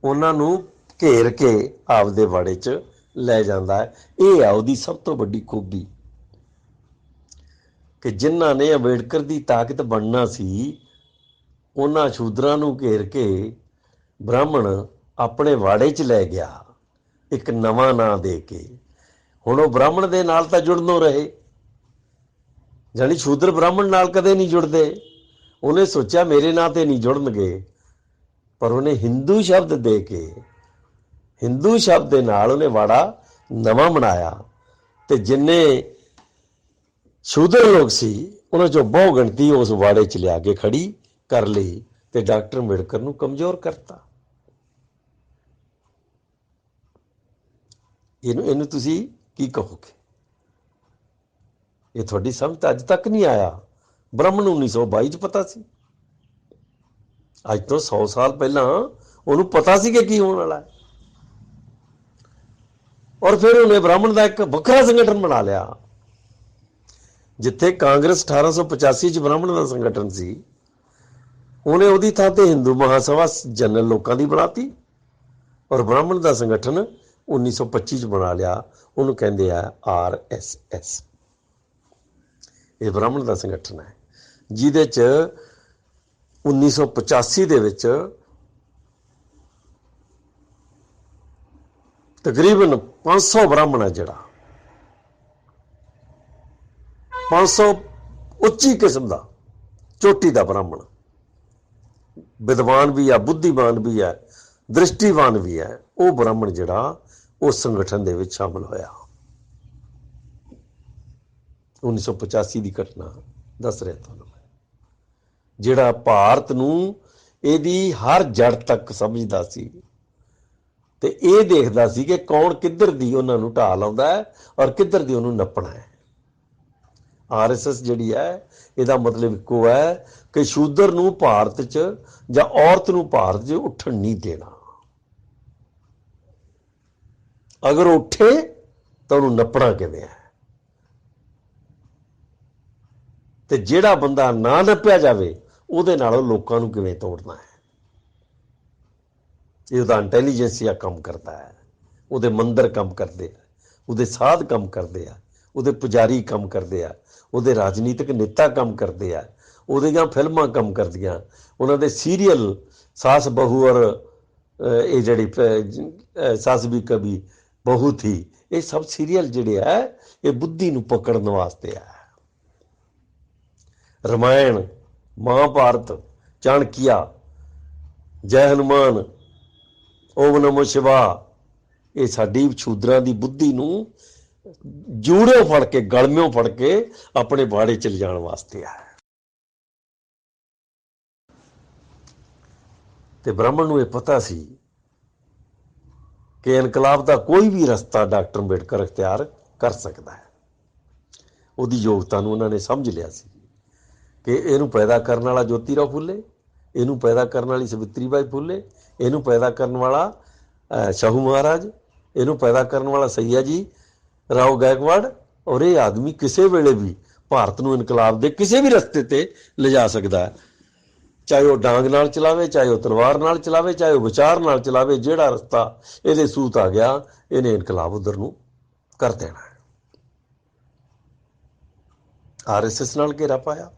ਉਹਨਾਂ ਨੂੰ ਘੇਰ ਕੇ ਆਪਦੇ ਵਾੜੇ 'ਚ ਲੈ ਜਾਂਦਾ ਹੈ। ਇਹ ਆ ਉਹਦੀ ਸਭ ਤੋਂ ਵੱਡੀ ਖੂਬੀ, ਕਿ ਜਿਨ੍ਹਾਂ ਨੇ ਅੰਬੇਡਕਰ ਦੀ ਤਾਕਤ ਬਣਨਾ ਸੀ ਉਹਨਾਂ ਸ਼ੂਦਰਾਂ ਨੂੰ ਘੇਰ ਕੇ ਬ੍ਰਾਹਮਣ ਆਪਣੇ ਵਾੜੇ 'ਚ ਲੈ ਗਿਆ, ਇੱਕ ਨਵਾਂ ਨਾਂ ਦੇ ਕੇ। ਹੁਣ ਉਹ ਬ੍ਰਾਹਮਣ ਦੇ ਨਾਲ ਤਾਂ ਜੁੜਨੋਂ ਰਹੇ, ਜਾਣੀ ਸ਼ੂਦਰ ਬ੍ਰਾਹਮਣ ਨਾਲ ਕਦੇ ਨਹੀਂ ਜੁੜਦੇ। ਉਹਨੇ ਸੋਚਿਆ ਮੇਰੇ ਨਾਂ ਤੇ ਨਹੀਂ ਜੁੜਨਗੇ, ਪਰ ਉਹਨੇ ਹਿੰਦੂ ਸ਼ਬਦ ਦੇ ਕੇ, ਹਿੰਦੂ ਸ਼ਬਦ ਦੇ ਨਾਲ ਉਹਨੇ ਵਾੜਾ ਨਵਾਂ ਬਣਾਇਆ, ਤੇ ਜਿੰਨੇ ਸ਼ੂਦਰ ਲੋਕ ਸੀ ਉਹਨਾਂ 'ਚੋਂ ਬਹੁ ਗਿਣਤੀ ਉਸ ਵਾੜੇ 'ਚ ਲਿਆ ਕੇ ਖੜੀ ਕਰ ਲਈ, ਤੇ ਡਾਕਟਰ ਅੰਬੇਡਕਰ ਨੂੰ ਕਮਜ਼ੋਰ ਕਰਤਾ। ਇਹਨੂੰ ਤੁਸੀਂ ਕੀ ਕਹੋਗੇ? ਇਹ ਤੁਹਾਡੀ ਸਮਝ ਤਾਂ ਅੱਜ ਤੱਕ ਨਹੀਂ ਆਇਆ। ਬ੍ਰਾਹਮਣ ਨੂੰ 1922 'ਚ ਪਤਾ ਸੀ, ਅੱਜ ਤੋਂ 100 ਸਾਲ ਪਹਿਲਾਂ ਉਹਨੂੰ ਪਤਾ ਸੀ ਕਿ ਕੀ ਹੋਣ ਵਾਲਾ ਹੈ, ਔਰ ਫਿਰ ਉਹਨੇ ਬ੍ਰਾਹਮਣ ਦਾ ਇੱਕ ਵੱਖਰਾ ਸੰਗਠਨ ਬਣਾ ਲਿਆ। ਜਿੱਥੇ ਕਾਂਗਰਸ 1885 'ਚ ਬ੍ਰਾਹਮਣ ਦਾ ਸੰਗਠਨ ਸੀ, ਉਹਨੇ ਉਹਦੀ ਥਾਂ ਤੇ ਹਿੰਦੂ ਮਹਾਸਭਾ ਜਨਰਲ ਲੋਕਾਂ ਦੀ ਬਣਾਤੀ, ਔਰ ਬ੍ਰਾਹਮਣ ਦਾ ਸੰਗਠਨ 1925 'ਚ ਬਣਾ ਲਿਆ। ਉਹਨੂੰ ਕਹਿੰਦੇ ਆ RSS। ਇਹ ਬ੍ਰਾਹਮਣ ਦਾ ਸੰਗਠਨ ਹੈ, ਜਿਹਦੇ 'ਚ 1985 ਦੇ ਵਿੱਚ ਤਕਰੀਬਨ 500 ਬ੍ਰਾਹਮਣ ਹੈ ਜਿਹੜਾ 500 ਉੱਚੀ ਕਿਸਮ ਦਾ ਚੋਟੀ ਦਾ ਬ੍ਰਾਹਮਣ, ਵਿਦਵਾਨ ਵੀ ਆ, ਬੁੱਧੀਮਾਨ ਵੀ ਹੈ, ਦ੍ਰਿਸ਼ਟੀਵਾਨ ਵੀ ਹੈ, ਉਹ ਬ੍ਰਾਹਮਣ ਜਿਹੜਾ ਉਸ ਸੰਗਠਨ ਦੇ ਵਿੱਚ ਸ਼ਾਮਲ ਹੋਇਆ। 1985 ਦੀ ਘਟਨਾ ਦੱਸ ਰਿਹਾ ਤੁਹਾਨੂੰ, ਜਿਹੜਾ ਭਾਰਤ ਨੂੰ ਇਹਦੀ ਹਰ ਜੜ ਤੱਕ ਸਮਝਦਾ ਸੀ ਤੇ ਇਹ ਦੇਖਦਾ ਸੀ ਕਿ ਕੌਣ ਕਿੱਧਰ ਦੀ ਉਹਨਾਂ ਨੂੰ ਢਾਹ ਲਾਉਂਦਾ ਹੈ ਔਰ ਕਿੱਧਰ ਦੀ ਉਹਨੂੰ ਨੱਪਣਾ ਹੈ। RSS ਜਿਹੜੀ ਹੈ, ਇਹਦਾ ਮਤਲਬ ਇੱਕੋ ਹੈ ਕਿ ਸ਼ੂਦਰ ਨੂੰ ਭਾਰਤ 'ਚ ਜਾਂ ਔਰਤ ਨੂੰ ਭਾਰਤ 'ਚ ਉੱਠਣ ਨਹੀਂ ਦੇਣਾ। ਅਗਰ ਉੱਠੇ ਤਾਂ ਉਹਨੂੰ ਨੱਪਣਾ ਕਿਵੇਂ ਹੈ, ਤੇ ਜਿਹੜਾ ਬੰਦਾ ਨਾ ਨੱਪਿਆ ਜਾਵੇ ਉਹਦੇ ਨਾਲ ਲੋਕਾਂ ਨੂੰ ਕਿਵੇਂ ਤੋੜਨਾ ਹੈ। ਇਹ ਉਹਦਾ ਇੰਟੈਲੀਜੈਂਸੀਆ ਕੰਮ ਕਰਦਾ ਹੈ, ਉਹਦੇ ਮੰਦਰ ਕੰਮ ਕਰਦੇ ਆ, ਉਹਦੇ ਸਾਧ ਕੰਮ ਕਰਦੇ ਆ, ਉਹਦੇ ਪੁਜਾਰੀ ਕੰਮ ਕਰਦੇ ਆ, ਉਹਦੇ ਰਾਜਨੀਤਿਕ ਨੇਤਾ ਕੰਮ ਕਰਦੇ ਆ, ਉਹਦੀਆਂ ਫਿਲਮਾਂ ਕੰਮ ਕਰਦੀਆਂ, ਉਹਨਾਂ ਦੇ ਸੀਰੀਅਲ ਸਾਸ ਬਹੂ ਔਰ ਇਹ ਜਿਹੜੀ ਸਾਸ ਵੀ ਕਭੀ ਬਹੂ ਥੀ, ਇਹ ਸਭ ਸੀਰੀਅਲ ਜਿਹੜੇ ਆ ਇਹ ਬੁੱਧੀ ਨੂੰ ਪਕੜਨ ਵਾਸਤੇ ਆ। ਰਾਮਾਇਣ, ਮਹਾਭਾਰਤ, ਚਾਣਕਿਆ, ਜੈ ਹਨੂਮਾਨ, ਓਮ ਨਮੋ ਸ਼ਿਵਾ, ਇਹ ਸਾਡੀ ਸ਼ੂਦਰਾਂ ਦੀ ਬੁੱਧੀ ਨੂੰ ਜੂੜਿਓਂ ਫੜ ਕੇ, ਗਲਮਿਓਂ ਫੜ ਕੇ ਆਪਣੇ ਬਾੜੇ ਚ ਲਿਜਾਣ ਵਾਸਤੇ ਆ। ਤੇ ਬ੍ਰਾਹਮਣ ਨੂੰ ਇਹ ਪਤਾ ਸੀ ਕਿ ਇਨਕਲਾਬ ਦਾ ਕੋਈ ਵੀ ਰਸਤਾ ਡਾਕਟਰ ਅੰਬੇਡਕਰ ਅਖਤਿਆਰ ਕਰ ਸਕਦਾ ਹੈ। ਉਹਦੀ ਯੋਗਤਾ ਨੂੰ ਉਹਨਾਂ ਨੇ ਸਮਝ ਲਿਆ ਸੀ ਕਿ ਇਹਨੂੰ ਪੈਦਾ ਕਰਨ ਵਾਲਾ ਜੋਤੀ ਰਾਓ ਫੁੱਲੇ, ਇਹਨੂੰ ਪੈਦਾ ਕਰਨ ਵਾਲੀ ਸਵਿਤਰੀ ਬਾਈ ਫੁੱਲੇ, ਇਹਨੂੰ ਪੈਦਾ ਕਰਨ ਵਾਲਾ ਸ਼ਾਹੂ ਮਹਾਰਾਜ, ਇਹਨੂੰ ਪੈਦਾ ਕਰਨ ਵਾਲਾ ਸਈਆ ਜੀ ਰਾਓ ਗਾਇਕਵਾੜ, ਔਰ ਇਹ ਆਦਮੀ ਕਿਸੇ ਵੇਲੇ ਵੀ ਭਾਰਤ ਨੂੰ ਇਨਕਲਾਬ ਦੇ ਕਿਸੇ ਵੀ ਰਸਤੇ ਤੇ ਲਿਜਾ ਸਕਦਾ ਹੈ, ਚਾਹੇ ਉਹ ਡਾਂਗ ਨਾਲ ਚਲਾਵੇ, ਚਾਹੇ ਉਹ ਤਲਵਾਰ ਨਾਲ ਚਲਾਵੇ, ਚਾਹੇ ਉਹ ਵਿਚਾਰ ਨਾਲ ਚਲਾਵੇ। ਜਿਹੜਾ ਰਸਤਾ ਇਹਦੇ ਸੂਤ ਆ ਗਿਆ, ਇਹਨੇ ਇਨਕਲਾਬ ਉਧਰ ਨੂੰ ਕਰ ਦੇਣਾ ਹੈ। RSS ਨਾਲ ਘੇਰਾ ਪਾਇਆ,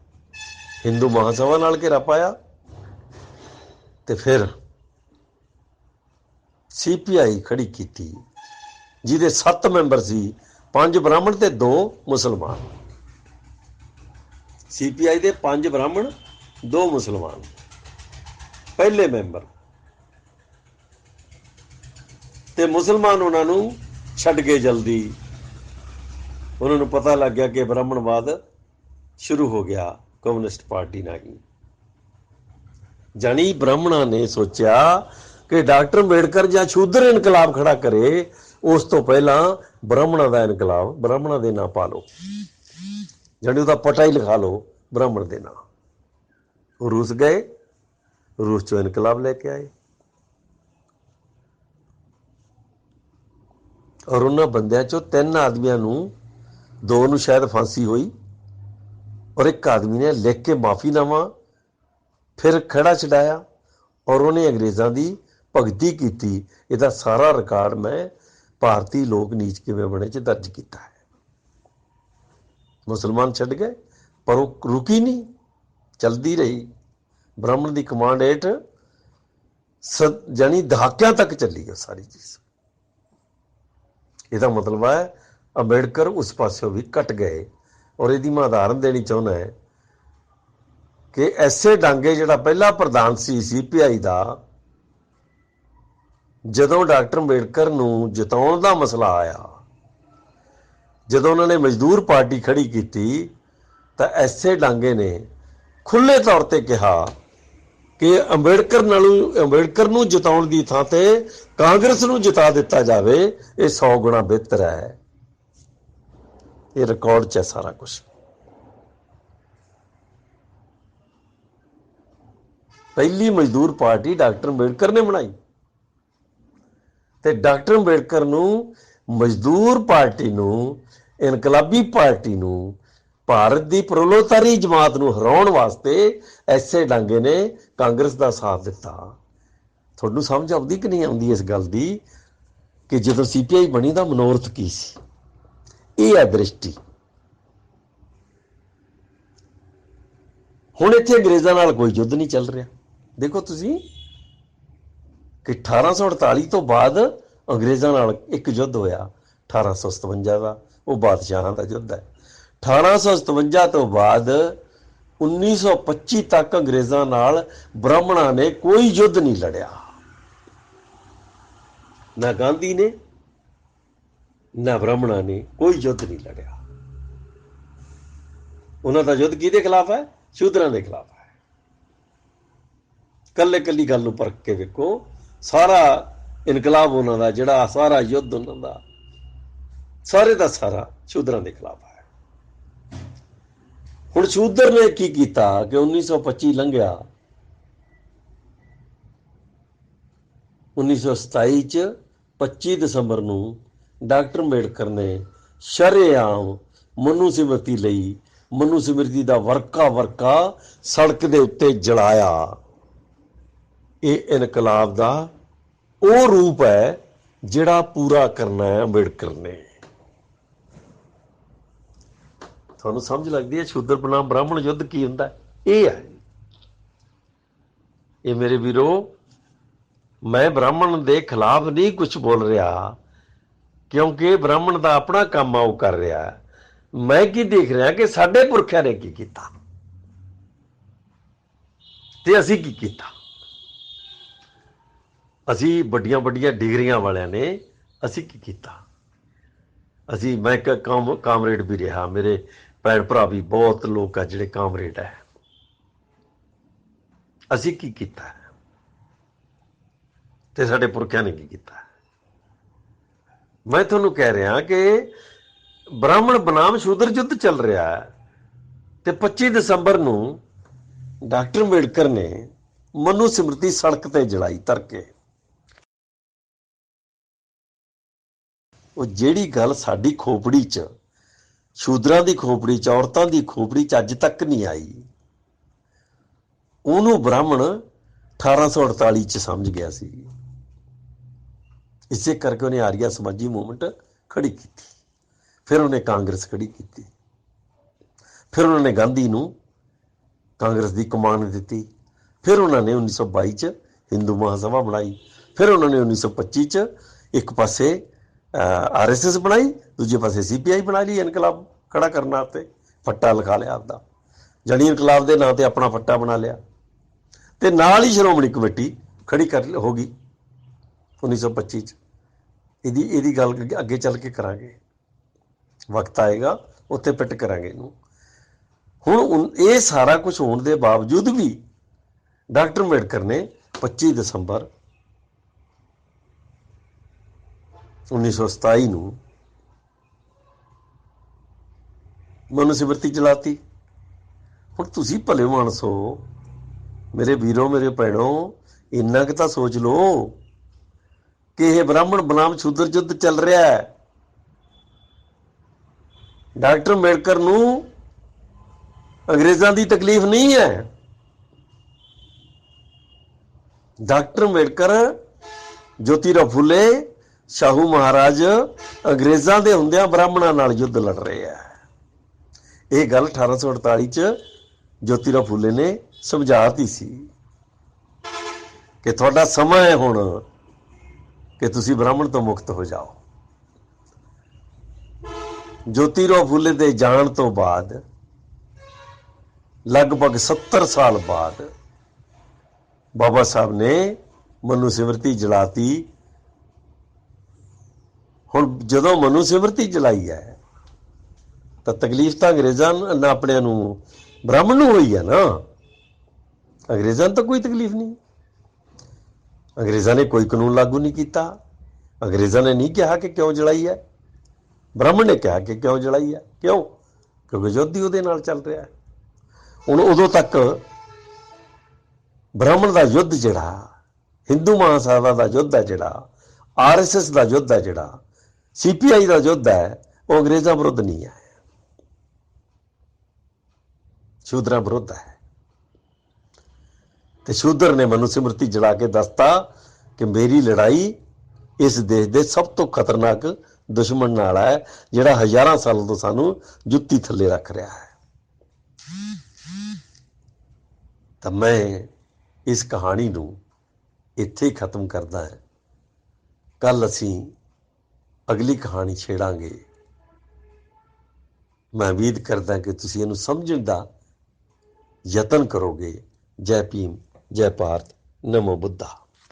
ਹਿੰਦੂ ਮਹਾਸਭਾ ਨਾਲ ਘੇਰਾ ਪਾਇਆ, ਤੇ ਫਿਰ CPI ਖੜੀ ਕੀਤੀ, ਜਿਹਦੇ 7 ਮੈਂਬਰ ਸੀ, 5 ਬ੍ਰਾਹਮਣ ਤੇ 2 ਮੁਸਲਮਾਨ। CPI ਦੇ 5 ਬ੍ਰਾਹਮਣ, 2 ਮੁਸਲਮਾਨ ਪਹਿਲੇ ਮੈਂਬਰ, ਤੇ ਮੁਸਲਮਾਨ ਉਹਨਾਂ ਨੂੰ ਛੱਡ ਗਏ ਜਲਦੀ। ਉਹਨਾਂ ਨੂੰ ਪਤਾ ਲੱਗ ਗਿਆ ਕਿ ਬ੍ਰਾਹਮਣਵਾਦ ਸ਼ੁਰੂ ਹੋ ਗਿਆ ਕਮਿਊਨਿਸਟ ਪਾਰਟੀ ਨਾਲ ਹੀ। ਜਾਨੀ ਬ੍ਰਾਹਮਣਾਂ ਨੇ ਸੋਚਿਆ ਕਿ ਡਾਕਟਰ ਅੰਬੇਡਕਰ ਜਾਂ ਸ਼ੂਦਰ ਇਨਕਲਾਬ ਖੜਾ ਕਰੇ, ਉਸ ਤੋਂ ਪਹਿਲਾਂ ਬ੍ਰਾਹਮਣਾਂ ਦਾ ਇਨਕਲਾਬ ਬ੍ਰਾਹਮਣਾਂ ਦੇ ਨਾਂ ਪਾ ਲਓ, ਜਾਨੀ ਉਹਦਾ ਪਟਾ ਹੀ ਲਿਖਾ ਲਓ ਬ੍ਰਾਹਮਣ ਦੇ ਨਾਂ। ਉਹ ਰੂਸ ਗਏ, ਰੂਸ ਚੋਂ ਇਨਕਲਾਬ ਲੈ ਕੇ ਆਏ, ਔਰ ਉਹਨਾਂ ਬੰਦਿਆਂ ਚੋਂ 3 ਆਦਮੀਆਂ ਨੂੰ, 2 ਨੂੰ ਸ਼ਾਇਦ ਫਾਂਸੀ ਹੋਈ, ਔਰ ਇੱਕ ਆਦਮੀ ਨੇ ਲਿਖ ਕੇ ਮਾਫੀਨਾਮਾ ਫਿਰ ਖੜਾ ਛਡਾਇਆ, ਔਰ ਉਹਨੇ ਅੰਗਰੇਜ਼ਾਂ ਦੀ ਭਗਤੀ ਕੀਤੀ। ਇਹਦਾ ਸਾਰਾ ਰਿਕਾਰਡ ਮੈਂ ਭਾਰਤੀ ਲੋਕ ਨੀਚ ਕਿਵੇਂ ਬਣੇ 'ਚ ਦਰਜ ਕੀਤਾ ਹੈ। ਮੁਸਲਮਾਨ ਛੱਡ ਗਏ, ਪਰ ਉਹ ਰੁਕੀ ਨਹੀਂ, ਚਲਦੀ ਰਹੀ। ਬ੍ਰਾਹਮਣ ਦੀ ਕਮਾਂਡ ਹੇਠ ਜਾਨੀ ਦਹਾਕਿਆਂ ਤੱਕ ਚੱਲੀ ਉਹ ਸਾਰੀ ਚੀਜ਼। ਇਹਦਾ ਮਤਲਬ ਹੈ ਅੰਬੇਡਕਰ ਉਸ ਪਾਸਿਓਂ ਵੀ ਕੱਟ ਗਏ। ਔਰ ਇਹਦੀ ਮੈਂ ਉਦਾਹਰਨ ਦੇਣੀ ਚਾਹੁੰਦਾ ਹੈ ਕਿ ਐਸੇ ਡਾਂਗੇ ਜਿਹੜਾ ਪਹਿਲਾ ਪ੍ਰਧਾਨ ਸੀ CPI ਦਾ, ਜਦੋਂ ਡਾਕਟਰ ਅੰਬੇਡਕਰ ਨੂੰ ਜਿਤਾਉਣ ਦਾ ਮਸਲਾ ਆਇਆ, ਜਦੋਂ ਉਹਨਾਂ ਨੇ ਮਜ਼ਦੂਰ ਪਾਰਟੀ ਖੜੀ ਕੀਤੀ, ਤਾਂ ਐਸੇ ਡਾਂਗੇ ਨੇ ਖੁੱਲ੍ਹੇ ਤੌਰ ਤੇ ਕਿਹਾ ਕਿ ਅੰਬੇਡਕਰ ਨੂੰ ਜਿਤਾਉਣ ਦੀ ਥਾਂ ਤੇ ਕਾਂਗਰਸ ਨੂੰ ਜਿਤਾ ਦਿੱਤਾ ਜਾਵੇ, ਇਹ 100 ਗੁਣਾ ਬਿਹਤਰ ਹੈ। ਇਹ ਰਿਕਾਰਡ 'ਚ ਹੈ ਸਾਰਾ ਕੁਛ। ਪਹਿਲੀ ਮਜ਼ਦੂਰ ਪਾਰਟੀ ਡਾਕਟਰ ਅੰਬੇਡਕਰ ਨੇ ਬਣਾਈ, ਤੇ ਡਾਕਟਰ ਅੰਬੇਡਕਰ ਨੂੰ, ਮਜ਼ਦੂਰ ਪਾਰਟੀ ਨੂੰ, ਇਨਕਲਾਬੀ ਪਾਰਟੀ ਨੂੰ, ਭਾਰਤ ਦੀ ਪ੍ਰੋਲੋਤਾਰੀ ਜਮਾਤ ਨੂੰ ਹਰਾਉਣ ਵਾਸਤੇ ਐਸੇ ਡਾਂਗੇ ਨੇ ਕਾਂਗਰਸ ਦਾ ਸਾਥ ਦਿੱਤਾ। ਤੁਹਾਨੂੰ ਸਮਝ ਆਉਂਦੀ ਕਿ ਨਹੀਂ ਆਉਂਦੀ ਇਸ ਗੱਲ ਦੀ ਕਿ ਜਦੋਂ CPI ਬਣੀ ਤਾਂ ਮਨੋਰਥ ਕੀ ਸੀ? ਇਹ ਹੈ ਦ੍ਰਿਸ਼ਟੀ। ਹੁਣ ਇੱਥੇ ਅੰਗਰੇਜ਼ਾਂ ਨਾਲ ਕੋਈ ਯੁੱਧ ਨਹੀਂ ਚੱਲ ਰਿਹਾ। ਦੇਖੋ ਤੁਸੀਂ ਕਿ 1848 ਤੋਂ ਬਾਅਦ ਅੰਗਰੇਜ਼ਾਂ ਨਾਲ ਇੱਕ ਯੁੱਧ ਹੋਇਆ, 1857 ਦਾ, ਉਹ ਬਾਦਸ਼ਾਹਾਂ ਦਾ ਯੁੱਧ ਹੈ। 1857 ਤੋਂ ਬਾਅਦ 1925 ਤੱਕ ਅੰਗਰੇਜ਼ਾਂ ਨਾਲ ਬ੍ਰਾਹਮਣਾਂ ਨੇ ਕੋਈ ਯੁੱਧ ਨਹੀਂ ਲੜਿਆ, ਨਾ ਗਾਂਧੀ ਨੇ ਨਾ ਬ੍ਰਾਹਮਣਾਂ ਨੇ ਕੋਈ ਯੁੱਧ ਨਹੀਂ ਲੜਿਆ। ਉਹਨਾਂ ਦਾ ਯੁੱਧ ਕਿਹਦੇ ਖਿਲਾਫ ਹੈ? ਸ਼ੂਦਰਾਂ ਦੇ ਖਿਲਾਫ ਹੈ। ਕੱਲੇ ਕੱਲੀ ਗੱਲ ਨੂੰ ਪਰਖ ਕੇ ਵੇਖੋ, ਸਾਰਾ ਇਨਕਲਾਬ ਉਹਨਾਂ ਦਾ, ਜਿਹੜਾ ਸਾਰਾ ਯੁੱਧ ਉਹਨਾਂ ਦਾ, ਸਾਰੇ ਦਾ ਸਾਰਾ ਸ਼ੂਦਰਾਂ ਦੇ ਖਿਲਾਫ ਹੈ। ਹੁਣ ਸ਼ੂਦਰ ਨੇ ਕੀ ਕੀਤਾ ਕਿ 1925 ਲੰਘਿਆ, 1927 ਚ 25 ਦਸੰਬਰ ਨੂੰ ਡਾਕਟਰ ਅੰਬੇਡਕਰ ਨੇ ਸ਼ਰੇਆਮ ਮਨੂ ਸਿਮਰਤੀ ਲਈ ਮਨੂ ਸਿਮਰਤੀ ਦਾ ਵਰਕਾ ਸੜਕ ਦੇ ਉੱਤੇ ਜਲਾਇਆ। ਇਹ ਇਨਕਲਾਬ ਦਾ ਉਹ ਰੂਪ ਹੈ ਜਿਹੜਾ ਪੂਰਾ ਕਰਨਾ ਹੈ ਅੰਬੇਡਕਰ ਨੇ। ਤੁਹਾਨੂੰ ਸਮਝ ਲੱਗਦੀ ਹੈ ਸ਼ੂਦਰ ਬਨਾਮ ਬ੍ਰਾਹਮਣ ਯੁੱਧ ਕੀ ਹੁੰਦਾ? ਇਹ ਹੈ। ਇਹ ਮੇਰੇ ਵੀਰੋ, ਮੈਂ ਬ੍ਰਾਹਮਣ ਦੇ ਖਿਲਾਫ ਨਹੀਂ ਕੁਝ ਬੋਲ ਰਿਹਾ, ਕਿਉਂਕਿ ਬ੍ਰਾਹਮਣ ਦਾ ਆਪਣਾ ਕੰਮ ਆ, ਉਹ ਕਰ ਰਿਹਾ। ਮੈਂ ਕੀ ਦੇਖ ਰਿਹਾ ਕਿ ਸਾਡੇ ਪੁਰਖਿਆਂ ਨੇ ਕੀ ਕੀਤਾ ਤੇ ਅਸੀਂ ਕੀ ਕੀਤਾ। ਅਸੀਂ ਵੱਡੀਆਂ ਵੱਡੀਆਂ ਡਿਗਰੀਆਂ ਵਾਲਿਆਂ ਨੇ ਅਸੀਂ ਕੀ ਕੀਤਾ। ਮੈਂ ਇੱਕ ਕਾਮਰੇਡ ਵੀ ਰਿਹਾ, ਮੇਰੇ ਭੈਣ ਭਰਾ ਵੀ ਬਹੁਤ ਲੋਕ ਆ ਜਿਹੜੇ ਕਾਮਰੇਡ ਹੈ। ਅਸੀਂ ਕੀ ਕੀਤਾ ਤੇ ਸਾਡੇ ਪੁਰਖਿਆਂ ਨੇ ਕੀ ਕੀਤਾ। ਮੈਂ ਤੁਹਾਨੂੰ ਕਹਿ ਰਿਹਾ ਕਿ ਬ੍ਰਾਹਮਣ ਬਨਾਮ ਸ਼ੂਦਰ ਯੁੱਧ ਚੱਲ ਰਿਹਾ ਹੈ ਤੇ 25 ਦਸੰਬਰ ਨੂੰ ਡਾਕਟਰ ਅੰਬੇਡਕਰ ਨੇ ਮਨੂ ਸਿਮਰਤੀ ਸੜਕ ਤੇ ਜਲਾਈ ਧਰਕੇ। ਉਹ ਜਿਹੜੀ ਗੱਲ ਸਾਡੀ ਖੋਪੜੀ 'ਚ, ਸ਼ੂਦਰਾਂ ਦੀ ਖੋਪੜੀ 'ਚ, ਔਰਤਾਂ ਦੀ ਖੋਪੜੀ 'ਚ ਅੱਜ ਤੱਕ ਨਹੀਂ ਆਈ, ਉਹਨੂੰ ਬ੍ਰਾਹਮਣ 1848 'ਚ ਸਮਝ ਗਿਆ ਸੀ। ਇਸੇ ਕਰਕੇ ਉਹਨੇ ਆਰੀਆ ਸਮਾਜੀ ਮੂਵਮੈਂਟ ਖੜੀ ਕੀਤੀ, ਫਿਰ ਉਹਨੇ ਕਾਂਗਰਸ ਖੜੀ ਕੀਤੀ, ਫਿਰ ਉਹਨਾਂ ਨੇ ਗਾਂਧੀ ਨੂੰ ਕਾਂਗਰਸ ਦੀ ਕਮਾਨ ਦਿੱਤੀ, ਫਿਰ ਉਹਨਾਂ ਨੇ 1922 'ਚ ਹਿੰਦੂ ਮਹਾਸਭਾ ਬਣਾਈ, ਫਿਰ ਉਹਨਾਂ ਨੇ 1925 'ਚ ਇੱਕ ਪਾਸੇ RSS ਬਣਾਈ, ਦੂਜੇ ਪਾਸੇ CPI ਬਣਾ ਲਈ ਇਨਕਲਾਬ ਖੜਾ ਕਰਨ ਵਾਸਤੇ। ਫੱਟਾ ਲਿਖਾ ਲਿਆ ਆਪਦਾ, ਜਾਣੀ ਇਨਕਲਾਬ ਦੇ ਨਾਂ ਤੇ ਆਪਣਾ ਫੱਟਾ ਬਣਾ ਲਿਆ, ਤੇ ਨਾਲ ਹੀ ਸ਼੍ਰੋਮਣੀ ਕਮੇਟੀ ਖੜੀ ਹੋ ਗਈ 1925 'ਚ। ਇਹਦੀ ਗੱਲ ਅੱਗੇ ਚੱਲ ਕੇ ਕਰਾਂਗੇ, ਵਕਤ ਆਏਗਾ ਉੱਥੇ ਪਿੱਟ ਕਰਾਂਗੇ ਇਹਨੂੰ। ਹੁਣ ਇਹ ਸਾਰਾ ਕੁਝ ਹੋਣ ਦੇ ਬਾਵਜੂਦ ਵੀ ਡਾਕਟਰ ਅੰਬੇਡਕਰ ਨੇ 25 ਦਸੰਬਰ 1927 ਨੂੰ ਮਨੂ ਸਿਮਰਤੀ ਚਲਾਤੀ। ਹੁਣ ਤੁਸੀਂ ਭਲੇ ਮਾਨਸ ਹੋ ਮੇਰੇ ਵੀਰੋ, ਮੇਰੇ ਭੈਣੋ, ਇੰਨਾ ਕੁ ਤਾਂ ਸੋਚ ਲਓ ਕਿ ਇਹ ਬ੍ਰਾਹਮਣ ਬਨਾਮ ਸ਼ੂਦਰ ਯੁੱਧ ਚੱਲ ਰਿਹਾ ਹੈ। ਡਾਕਟਰ ਅੰਬੇਡਕਰ ਨੂੰ ਅੰਗਰੇਜ਼ਾਂ ਦੀ ਤਕਲੀਫ ਨਹੀਂ ਹੈ। ਡਾਕਟਰ ਅੰਬੇਡਕਰ, ਜੋਤੀਰਾਓ ਫੂਲੇ, ਸ਼ਾਹੂ ਮਹਾਰਾਜ ਅੰਗਰੇਜ਼ਾਂ ਦੇ ਹੁੰਦਿਆਂ ਬ੍ਰਾਹਮਣਾਂ ਨਾਲ ਯੁੱਧ ਲੜ ਰਹੇ ਆ। ਇਹ ਗੱਲ 1848 'ਚ ਜੋਤੀਰਾਓ ਫੂਲੇ ਨੇ ਸਮਝਾਤੀ ਸੀ ਕਿ ਤੁਹਾਡਾ ਸਮਾਂ ਹੈ ਹੁਣ ਕਿ ਤੁਸੀਂ ਬ੍ਰਾਹਮਣ ਤੋਂ ਮੁਕਤ ਹੋ ਜਾਓ। ਜੋਤੀਰਾਓ ਫੂਲੇ ਦੇ ਜਾਣ ਤੋਂ ਬਾਅਦ ਲਗਭਗ 70 ਸਾਲ ਬਾਅਦ ਬਾਬਾ ਸਾਹਿਬ ਨੇ ਮਨੂ ਸਿਮਰਤੀ ਜਲਾਤੀ। ਹੁਣ ਜਦੋਂ ਮਨੂ ਸਿਮਰਤੀ ਜਲਾਈ ਹੈ ਤਾਂ ਤਕਲੀਫ ਤਾਂ ਅੰਗਰੇਜ਼ਾਂ ਨੇ ਆਪਣਿਆਂ ਨੂੰ, ਬ੍ਰਾਹਮਣ ਨੂੰ ਹੋਈ ਹੈ ਨਾ। ਅੰਗਰੇਜ਼ਾਂ ਨੂੰ ਤਾਂ ਕੋਈ ਤਕਲੀਫ ਨਹੀਂ। ਅੰਗਰੇਜ਼ਾਂ ਨੇ ਕੋਈ ਕਾਨੂੰਨ ਲਾਗੂ ਨਹੀਂ ਕੀਤਾ। ਅੰਗਰੇਜ਼ਾਂ ਨੇ ਨਹੀਂ ਕਿਹਾ ਕਿ ਕਿਉਂ ਜਲਾਈ ਹੈ, ਬ੍ਰਾਹਮਣ ਨੇ ਕਿਹਾ ਕਿ ਕਿਉਂ ਜਲਾਈ ਹੈ। ਕਿਉਂ? ਕਿਉਂਕਿ ਯੁੱਧ ਹੀ ਉਹਦੇ ਨਾਲ ਚੱਲ ਰਿਹਾ ਹੈ। ਹੁਣ ਉਦੋਂ ਤੱਕ ਬ੍ਰਾਹਮਣ ਦਾ ਯੁੱਧ, ਜਿਹੜਾ ਹਿੰਦੂ ਮਹਾਸਭਾ ਦਾ ਯੁੱਧ ਹੈ, ਜਿਹੜਾ RSS ਦਾ ਯੁੱਧ ਹੈ, ਜਿਹੜਾ CPI ਦਾ ਯੁੱਧ ਹੈ, ਉਹ ਅੰਗਰੇਜ਼ਾਂ ਵਿਰੁੱਧ ਨਹੀਂ ਹੈ, ਸ਼ੂਦਰਾਂ ਵਿਰੁੱਧ ਹੈ। ਤੇ ਸ਼ੂਦਰ ਨੇ ਮਨੂ ਸਿਮਰਤੀ ਜਲਾ ਕੇ ਦੱਸਤਾ ਕਿ ਮੇਰੀ ਲੜਾਈ ਇਸ ਦੇਸ਼ ਦੇ ਸਭ ਤੋਂ ਖਤਰਨਾਕ ਦੁਸ਼ਮਣ ਨਾਲ ਹੈ, ਜਿਹੜਾ ਹਜ਼ਾਰਾਂ ਸਾਲਾਂ ਤੋਂ ਸਾਨੂੰ ਜੁੱਤੀ ਥੱਲੇ ਰੱਖ ਰਿਹਾ ਹੈ। ਤਾਂ ਮੈਂ ਇਸ ਕਹਾਣੀ ਨੂੰ ਇੱਥੇ ਹੀ ਖਤਮ ਕਰਦਾ ਹਾਂ। ਕੱਲ ਅਸੀਂ ਅਗਲੀ ਕਹਾਣੀ ਛੇੜਾਂਗੇ। ਮੈਂ ਉਮੀਦ ਕਰਦਾ ਕਿ ਤੁਸੀਂ ਇਹਨੂੰ ਸਮਝਣ ਦਾ ਯਤਨ ਕਰੋਗੇ। ਜੈ ਭੀਮ, ਜੈ ਭਾਰਤ, ਨਮੋ ਬੁੱਧਾ।